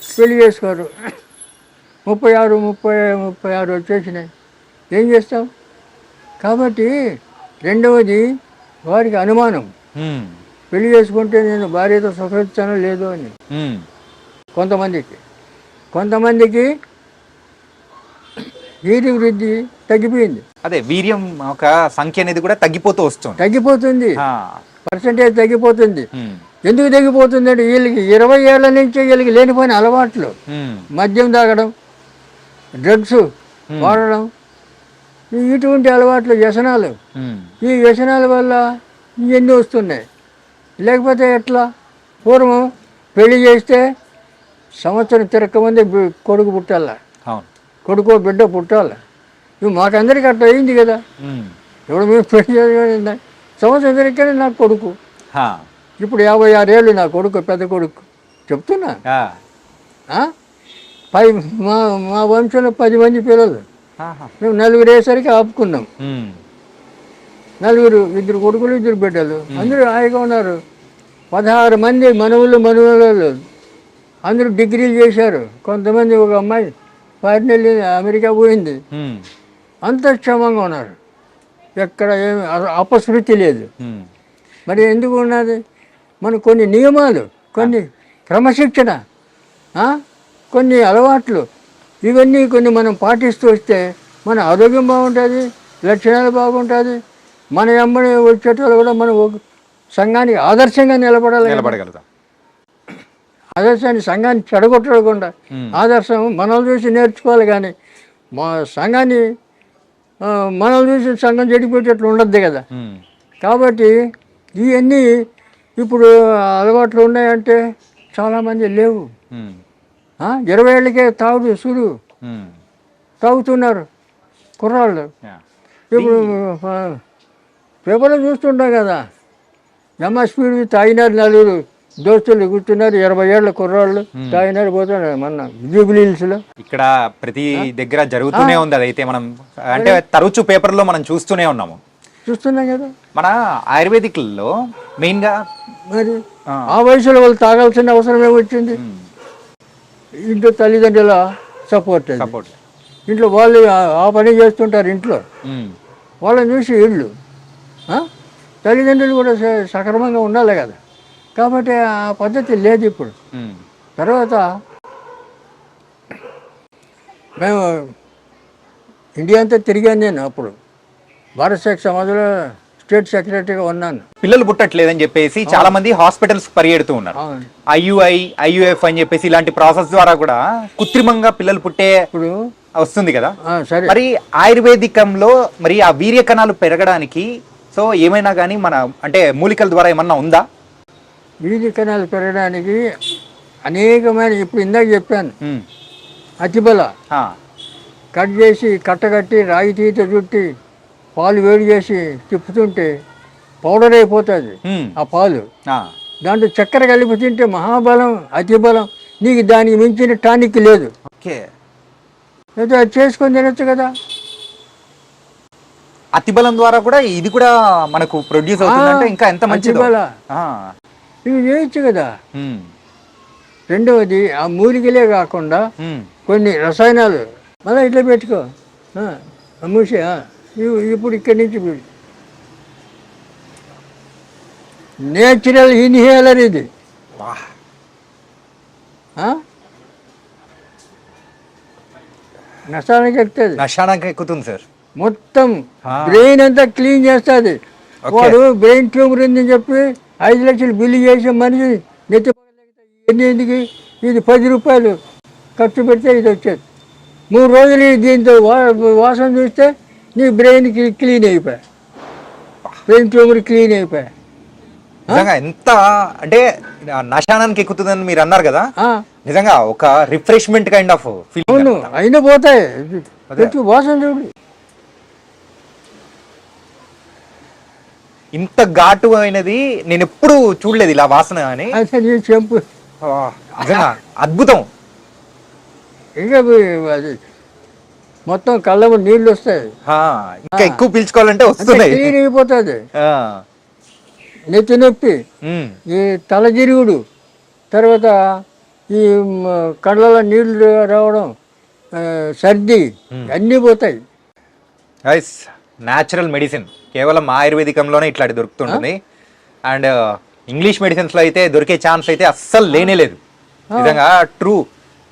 పెళ్లి చేసుకోరు. 36 వచ్చేసినాయి. ఏం చేస్తాం? కాబట్టి రెండవది వారికి అనుమానం, పెళ్లి చేసుకుంటే నేను భార్యతో సుఖిస్తానో లేదో అని. కొంతమందికి వీర్య వృద్ధి తగ్గిపోయింది. అదే వీర్యం ఒక సంఖ్య అనేది కూడా తగ్గిపోతుంది, పర్సెంటేజ్ తగ్గిపోతుంది. ఎందుకు తగ్గిపోతుంది అంటే వీళ్ళకి 20 ఏళ్ల నుంచి వీళ్ళకి లేనిపోయిన అలవాట్లు, మద్యం తాగడం, డ్రగ్స్ వాడడం, ఇటువంటి అలవాట్లు, వ్యసనాలు. ఈ వ్యసనాల వల్ల ఇవన్నీ వస్తున్నాయి. లేకపోతే ఎట్లా? పూర్వం పెళ్లి చేస్తే సంవత్సరం తిరగకముందే కొడుకు పుట్టాల, కొడుకో బిడ్డ పుట్టాల. ఇవి మాకందరికీ అట్లా అయింది కదా. ఇప్పుడు మేము పెళ్లి చేయాలి, సంవత్సరం తిరగకనే నాకు కొడుకు. ఇప్పుడు 56 ఏళ్ళు నా కొడుకు, పెద్ద కొడుకు. చెప్తున్నా, మా వంశంలో 10 మంది పిల్లలు, మేము 4 అయ్యేసరికి ఆపుకున్నాం. 4, 2 కొడుకులు 2 బిడ్డలు, అందరూ హాయిగా ఉన్నారు. 16 మంది మనవులు అందరూ డిగ్రీలు చేశారు. కొంతమంది, ఒక అమ్మాయి ఫారిన్ వెళ్ళి అమెరికా పోయింది. అంత క్షేమంగా ఉన్నారు, ఎక్కడ ఏమి అపశృతి లేదు. మరి ఎందుకు ఉన్నది? మన కొన్ని నియమాలు, కొన్ని క్రమశిక్షణ, కొన్ని అలవాట్లు, ఇవన్నీ కొన్ని మనం పాటిస్తూ వస్తే మన ఆరోగ్యం బాగుంటుంది, లక్షణాలు బాగుంటుంది. మన ఎమ్మడి వచ్చేటోళ్ళు కూడా మనం సంఘానికి ఆదర్శంగా నిలబడగలుగుతాం. ఆదర్శాన్ని సంఘాన్ని చెడగొట్టకుండా ఆదర్శం మనల్ని చూసి నేర్చుకోవాలి. కానీ మా సంఘాన్ని మనల్ని చూసి సంఘం చెడిపోయేటట్లు ఉండద్దు కదా. కాబట్టి ఇవన్నీ ఇప్పుడు అలవాట్లు ఉన్నాయంటే చాలామంది లేవు. ఉమ్, 20 ఏళ్ళకే తాగుడు సుడు ఉమ్, తాగుతున్నారు కుర్రాళ్ళు. yeah. ఇప్పుడు పేపర్లో చూస్తుంటాం కదా, స్పీడ్ తాగినారు, నలుగురు దోస్తులు కూర్చున్నారు, 20 ఏళ్ళ కుర్రాళ్ళు తాగినారు, పోతున్నారు. మొన్న జూబ్లీ హిల్స్లో ఇక్కడ ప్రతి దగ్గర జరుగుతూనే ఉంది. అదైతే మనం అంటే తరచు పేపర్లో మనం చూస్తూనే ఉన్నాము. చూస్తున్నాం కదా. మన ఆయుర్వేదిక్లో మెయిన్గా మరి ఆ వయసులో వాళ్ళు తాగాల్సిన అవసరం ఏమొచ్చింది? ఇంట్లో తల్లిదండ్రుల సపోర్ట్. ఇంట్లో వాళ్ళు ఆ పని చేస్తుంటారు ఇంట్లో, వాళ్ళని చూసి ఇళ్ళు తల్లిదండ్రులు కూడా సక్రమంగా ఉండాలి కదా. కాబట్టి ఆ పద్ధతి లేదు ఇప్పుడు. తర్వాత మేము ఇండియా అంతా తిరిగాను. నేను అప్పుడు భారత శాఖ సమాజంలో స్టేట్ సెక్రటరీగా ఉన్నాను. పిల్లలు పుట్టట్లేదని చెప్పేసి చాలా మంది హాస్పిటల్స్ పరిగెడుతూ ఉన్నారు. IUI, IUF అని చెప్పేసి ఇలాంటి ప్రాసెస్ ద్వారా కూడా కృత్రిమంగా పిల్లలు పుట్టే ఇప్పుడు వస్తుంది కదా. సరే, మరి ఆయుర్వేదికంలో మరి ఆ వీర్య కణాలు పెరగడానికి సో ఏమైనా కానీ మన అంటే మూలికల ద్వారా ఏమన్నా ఉందా? వీర్య కణాలు పెరగడానికి అనేకమైన, ఇప్పుడు ఇందాక చెప్పాను, అతిబల కట్ చేసి కట్టగట్టి రాగి తీత చుట్టి పాలు వేడి చేసి తిప్పుతుంటే పౌడర్ అయిపోతుంది ఆ పాలు. దాంట్లో చక్కెర కలిపి తింటే మహాబలం, అతిబలం. నీకు దానికి మించిన టానిక్ లేదు. ఓకే, అయితే అది చేసుకొని తినొచ్చు కదా. అతిబలం ద్వారా కూడా ఇది కూడా మనకు ప్రొడ్యూస్ అవుతుందంటే ఇంకా ఎంత మంచిది. ఇవి చేయొచ్చు కదా. రెండవది ఆ మూలికలే కాకుండా కొన్ని రసాయనాలు మళ్ళీ ఇట్లా పెట్టుకో మూసి. ఇప్పుడు ఇక్కడి నుంచి నేచురల్ ఇన్హేలర్ ఇది. నష్టానికి ఎక్కుతుంది సార్. మొత్తం బ్రెయిన్ అంతా క్లీన్ చేస్తుంది. వాడు బ్రెయిన్ ట్యూమర్ ఉందని చెప్పి 5 లక్షలు బిల్లు చేసే మనిషి నెత్తి ఎందుకు ఇది 10 రూపాయలు ఖర్చు పెడితే ఇది వచ్చేది. 3 రోజులు దీంతో వాసన చూస్తే నీ బ్రెయిన్కి క్లీన్ అయిపోయా, బ్రెయిన్ ట్యూమర్ క్లీన్ అయిపోయా. నిజంగా ఎంత అంటే నశానానికి ఎక్కుతుందని మీరు అన్నారు కదా, నిజంగా ఒక రిఫ్రెష్మెంట్ కైండ్ ఆఫ్ ఫీలింగ్. అయినా పోతాయి వాసన చూడు. ఇంత ఘాటు అయినది నేను ఎప్పుడు చూడలేదు ఇలా వాసన అని. చెంపు అద్భుతం. ఇంకా అది మొత్తం కళ్ళము నీళ్ళు వస్తాయి. ఇంకా ఎక్కువ పీల్చుకోవాలంటే వస్తున్నాయి. క్లీన్ అయిపోతుంది. నెత్తి నొప్పి, ఈ తలజిరుగుడు, తర్వాత ఈ కళ్ళలో నీళ్లు రావడం, సర్ది అన్నీ పోతాయి. న్యాచురల్ మెడిసిన్ కేవలం ఆయుర్వేదికంలోనే ఇట్లాంటి దొరుకుతుంటుంది. అండ్ ఇంగ్లీష్ మెడిసిన్స్లో అయితే దొరికే ఛాన్స్ అయితే అస్సలు లేనే లేదు. నిజంగా ట్రూ.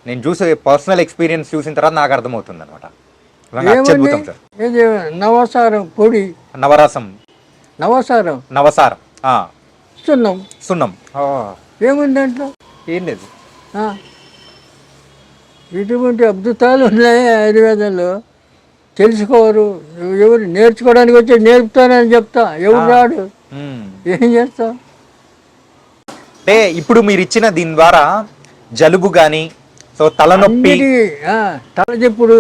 నేను చూసే పర్సనల్ ఎక్స్పీరియన్స్ చూసిన తర్వాత నాకు అర్థమవుతుంది అనమాట. అత్యద్భుతం సార్. నవసారం పొడి, నవసారం సున్నం ఏముంది దాంట్లో? ఏం లేదు. ఇటువంటి అద్భుతాలు ఉన్నాయి ఆయుర్వేదంలో. తెలుసుకోరు ఎవరు. నేర్చుకోవడానికి వచ్చి నేర్పుతానని చెప్తా, ఎవరు రాడు. ఏం చేస్తావు? అంటే ఇప్పుడు మీరు ఇచ్చిన దీని ద్వారా జలుబు గాని, సో తలనొప్పి, తలదిప్పుడు,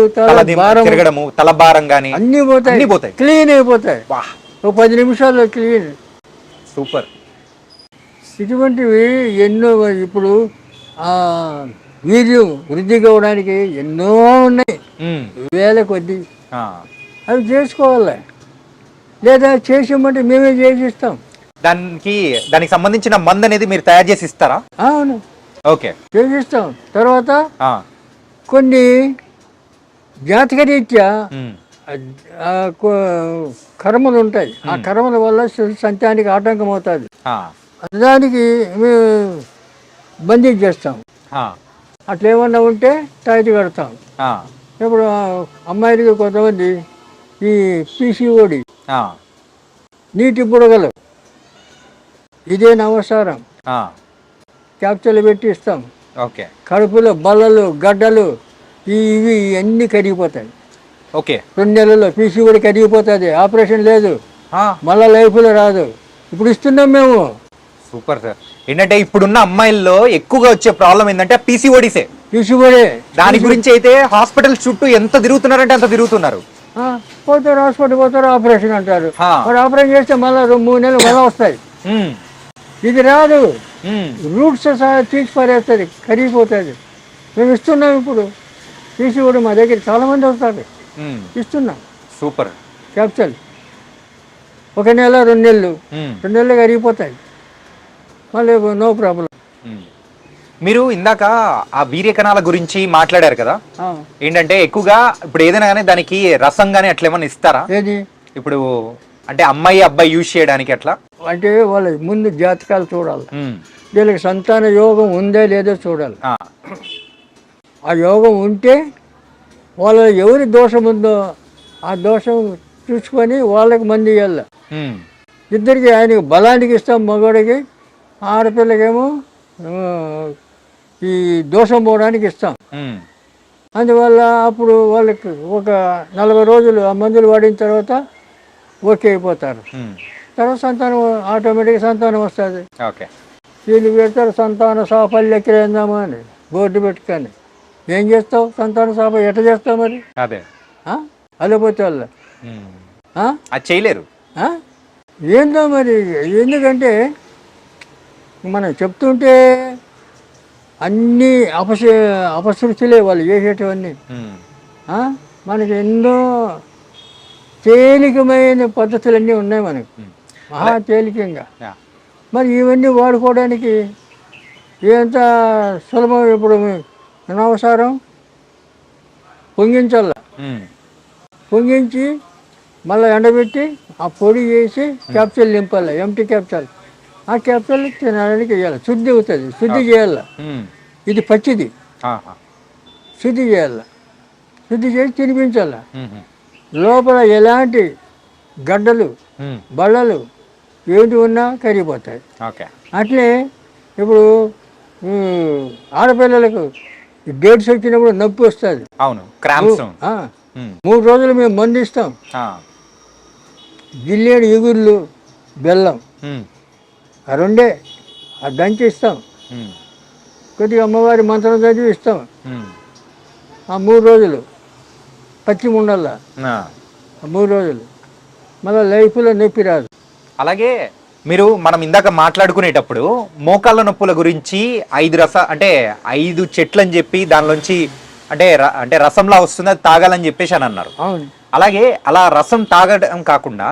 తిరగడము, తలభారం గాని అన్ని పోతాయి, క్లీన్ అయిపోతాయి. 10 నిమిషాల్లో క్లీన్. సూపర్. ఇటువంటివి ఎన్నో. ఇప్పుడు వీర్యం వృద్ధి కావడానికి ఎన్నో ఉన్నాయి, వేల కొద్ది. అవి చేసుకోవాలి. లేదా చేసామంటే మేమే చేసిస్తాం. దానికి సంబంధించిన మందు అనేది మీరు తయారు చేసి ఇస్తారా? అవును, ఓకే, చేసిస్తాం. తర్వాత కొన్ని జాతకరీత్యా కర్మలు ఉంటాయి. ఆ కర్మల వల్ల సంతానికి ఆటంకం అవుతుంది. దానికి మేము బందీ చేస్తాం. అట్లా ఏమన్నా ఉంటే టైట్ కడతాం. ఇప్పుడు అమ్మాయిలకి కొంతమంది ఈ PCOD, నీటి బుడగలు, ఇదే నవసారం క్యాప్చర్లు పెట్టి ఇస్తాం. కడుపులో బల్లలు, గడ్డలు ఇవి అన్నీ కరిగిపోతాయి. 2 నెలల్లో PCOD కరిగిపోతుంది. ఆపరేషన్ లేదు, మళ్ళీ లైఫ్లో రాదు. ఇప్పుడు ఇస్తున్నాం మేము. Super sir. ఏంటంటే ఇప్పుడున్న అమ్మాయిల్లో ఎక్కువగా వచ్చే ప్రాబ్లం ఏంటంటే పీసీఓడిసే. తీసుకుపోయే దాని గురించి అయితే హాస్పిటల్ చుట్టూ ఎంత తిరుగుతున్నారంటే అంత తిరుగుతున్నారు. పోతారు హాస్పిటల్ పోతారు, ఆపరేషన్ అంటారు. ఆ. మరి ఆపరేషన్ చేస్తే మళ్ళీ 3 నెలలు మళ్ళీ వస్తాయి. ఉమ్, ఇది రాదు, ఉమ్, రూట్స్ సహా తీసి పారేస్తుంది, కరిగిపోతుంది. మేము ఇస్తున్నాం ఇప్పుడు తీసి కూడా మా దగ్గర చాలామంది వస్తారు, ఉమ్. ఇస్తున్నాం సూపర్. క్యాప్సల్. 1 నెల 2 నెలలు, ఉమ్, 2 నెలలు కరిగిపోతాయి, మళ్ళీ నో ప్రాబ్లం. ఉమ్. మీరు ఇందాక ఆ వీర్య కణాల గురించి మాట్లాడారు కదా, ఏంటంటే ఎక్కువగా ఇప్పుడు ఏదైనా కానీ దానికి రసం కానీ అట్లా ఏమన్నా ఇస్తారా? ఏది ఇప్పుడు అంటే అమ్మాయి అబ్బాయి యూజ్ చేయడానికి అట్లా అంటే వాళ్ళ ముందు జాతకాలు చూడాలి, ఉమ్, వీళ్ళకి సంతాన యోగం ఉందా లేదో చూడాలి. ఆ, ఆ యోగం ఉంటే వాళ్ళ ఎవరి దోషం ఉందో ఆ దోషం చూసుకొని వాళ్ళకి మంది ఇవ్వాలి. ఉమ్, ఇద్దరికి ఆయనకి బలానికి ఇస్తాం మగవాడికి, ఆడపిల్లకేమో ఈ దోషం పోవడానికి ఇస్తాం. ఉమ్, అందువల్ల అప్పుడు వాళ్ళకి ఒక 40 రోజులు ఆ మందులు వాడిన తర్వాత ఓకే అయిపోతారు. ఉమ్. తర్వాత సంతానం ఆటోమేటిక్గా సంతానం వస్తుంది. ఓకే. వీళ్ళు పెడతారు సంతాన సాఫల్య కేంద్రమా అని బోర్డు పెట్టుకొని. ఏం చేస్తావు సంతాన సాఫల్యం ఎట్లా చేస్తావు మరి? అదే అల్లపోతే వాళ్ళ ఉమ్. అది చేయలేరు. ఏందో మరి, ఎందుకంటే మనం చెప్తుంటే అన్నీ అపశృతులే వాళ్ళు చేసేటివన్నీ. ఉమ్, మనకి ఎన్నో తేలికమైన పద్ధతులన్నీ ఉన్నాయి మనకి, మహా తేలికంగా. యా. మరి ఇవన్నీ వాడుకోవడానికి ఎంత సులభం. ఇప్పుడు అనవసరం పొంగించాల, ఉమ్, పొంగించి మళ్ళీ ఎండబెట్టి ఆ పొడి వేసి క్యాప్సూల్ నింపాలి, ఎంటీ క్యాప్సూల్. ఆ క్యాప్సూల్ తినడానికి వేయాలి, శుద్ధి అవుతుంది, శుద్ధి చేయాలి. ఉమ్, ఇది పచ్చిది, ఆహా. శుద్ధి చేయాలి, శుద్ధి చేసి తినిపించాలి. ఉమ్, లోపల ఎలాంటి గడ్డలు ఉమ్, బళ్ళలు ఏంటి ఉన్నా కరిగిపోతాయి. ఓకే. అట్లే ఇప్పుడు ఆడపిల్లలకు డేట్స్ వచ్చినప్పుడు నొప్పి వస్తుంది. అవును, క్రాంప్స్. 3 రోజులు మేము మందు ఇస్తాం. జిల్లేడు ఎగుర్లు బెల్లం ఆ 2 ఆ దంచి ఇస్తాం. కొద్దిగా అమ్మవారి మంత్రం చదివి ఇస్తాం. ఆ 3 రోజులు పచ్చి ఉండల్లా, 3 రోజులు మళ్ళీ లైఫ్లో నొప్పి రాదు. అలాగే మనం ఇందాక మాట్లాడుకునేటప్పుడు మోకాళ్ళ నొప్పుల గురించి 5 చెట్లు అని చెప్పి దానిలోంచి అంటే రసంలా వస్తుంది, అది తాగాలని చెప్పేసి అని అన్నారు. అవును. అలాగే అలా రసం తాగడం కాకుండా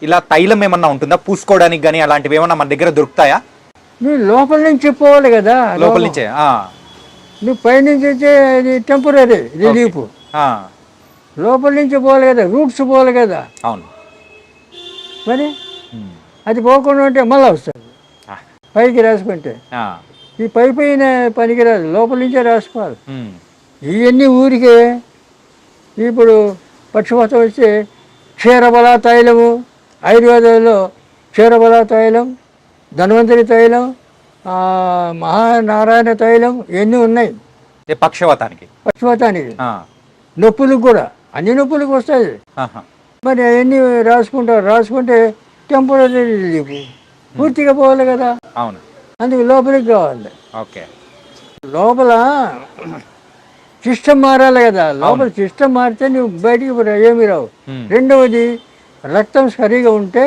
ఇలా తైలం ఏమన్నా ఉంటుందా పూసుకోవడానికి కానీ, అలాంటివి ఏమన్నా మన దగ్గర దొరుకుతాయా? నువ్వు లోపల నుంచి పోవాలి కదా, లోపల నుంచే. నువ్వు పైనుంచి వచ్చే ఇది టెంపరీ రిలీఫ్, లోపల నుంచి పోవాలి కదా, రూట్స్ పోవాలి కదా. అవును. మరి అది పోకుండా ఉంటే మళ్ళీ వస్తుంది పైకి రాసుకుంటే. ఈ పైన పనికిరాదు, లోపల నుంచే రాసుకోవాలి. ఇవన్నీ ఊరికే. ఇప్పుడు పక్షపాతం వస్తే క్షీరబల తైలము, ఆయుర్వేదంలో క్షీరబల తైలం, ధన్వంతరి తైలం, మహానారాయణ తైలం ఇవన్నీ ఉన్నాయి పక్షవాతానికి. నొప్పులకు కూడా, అన్ని నొప్పులకు వస్తాయి. మరి అవన్నీ రాసుకుంటే టెంపరీ రిలీఫ్, పూర్తిగా పోవాలి కదా. అవును. అందుకు లోపలికి కావాలి. ఓకే. లోపల సిస్టమ్ మారాలి కదా, లోపల సిస్టమ్ మారితే నువ్వు బయటికి ఏమి రావు. రెండవది రక్తం సరిగా ఉంటే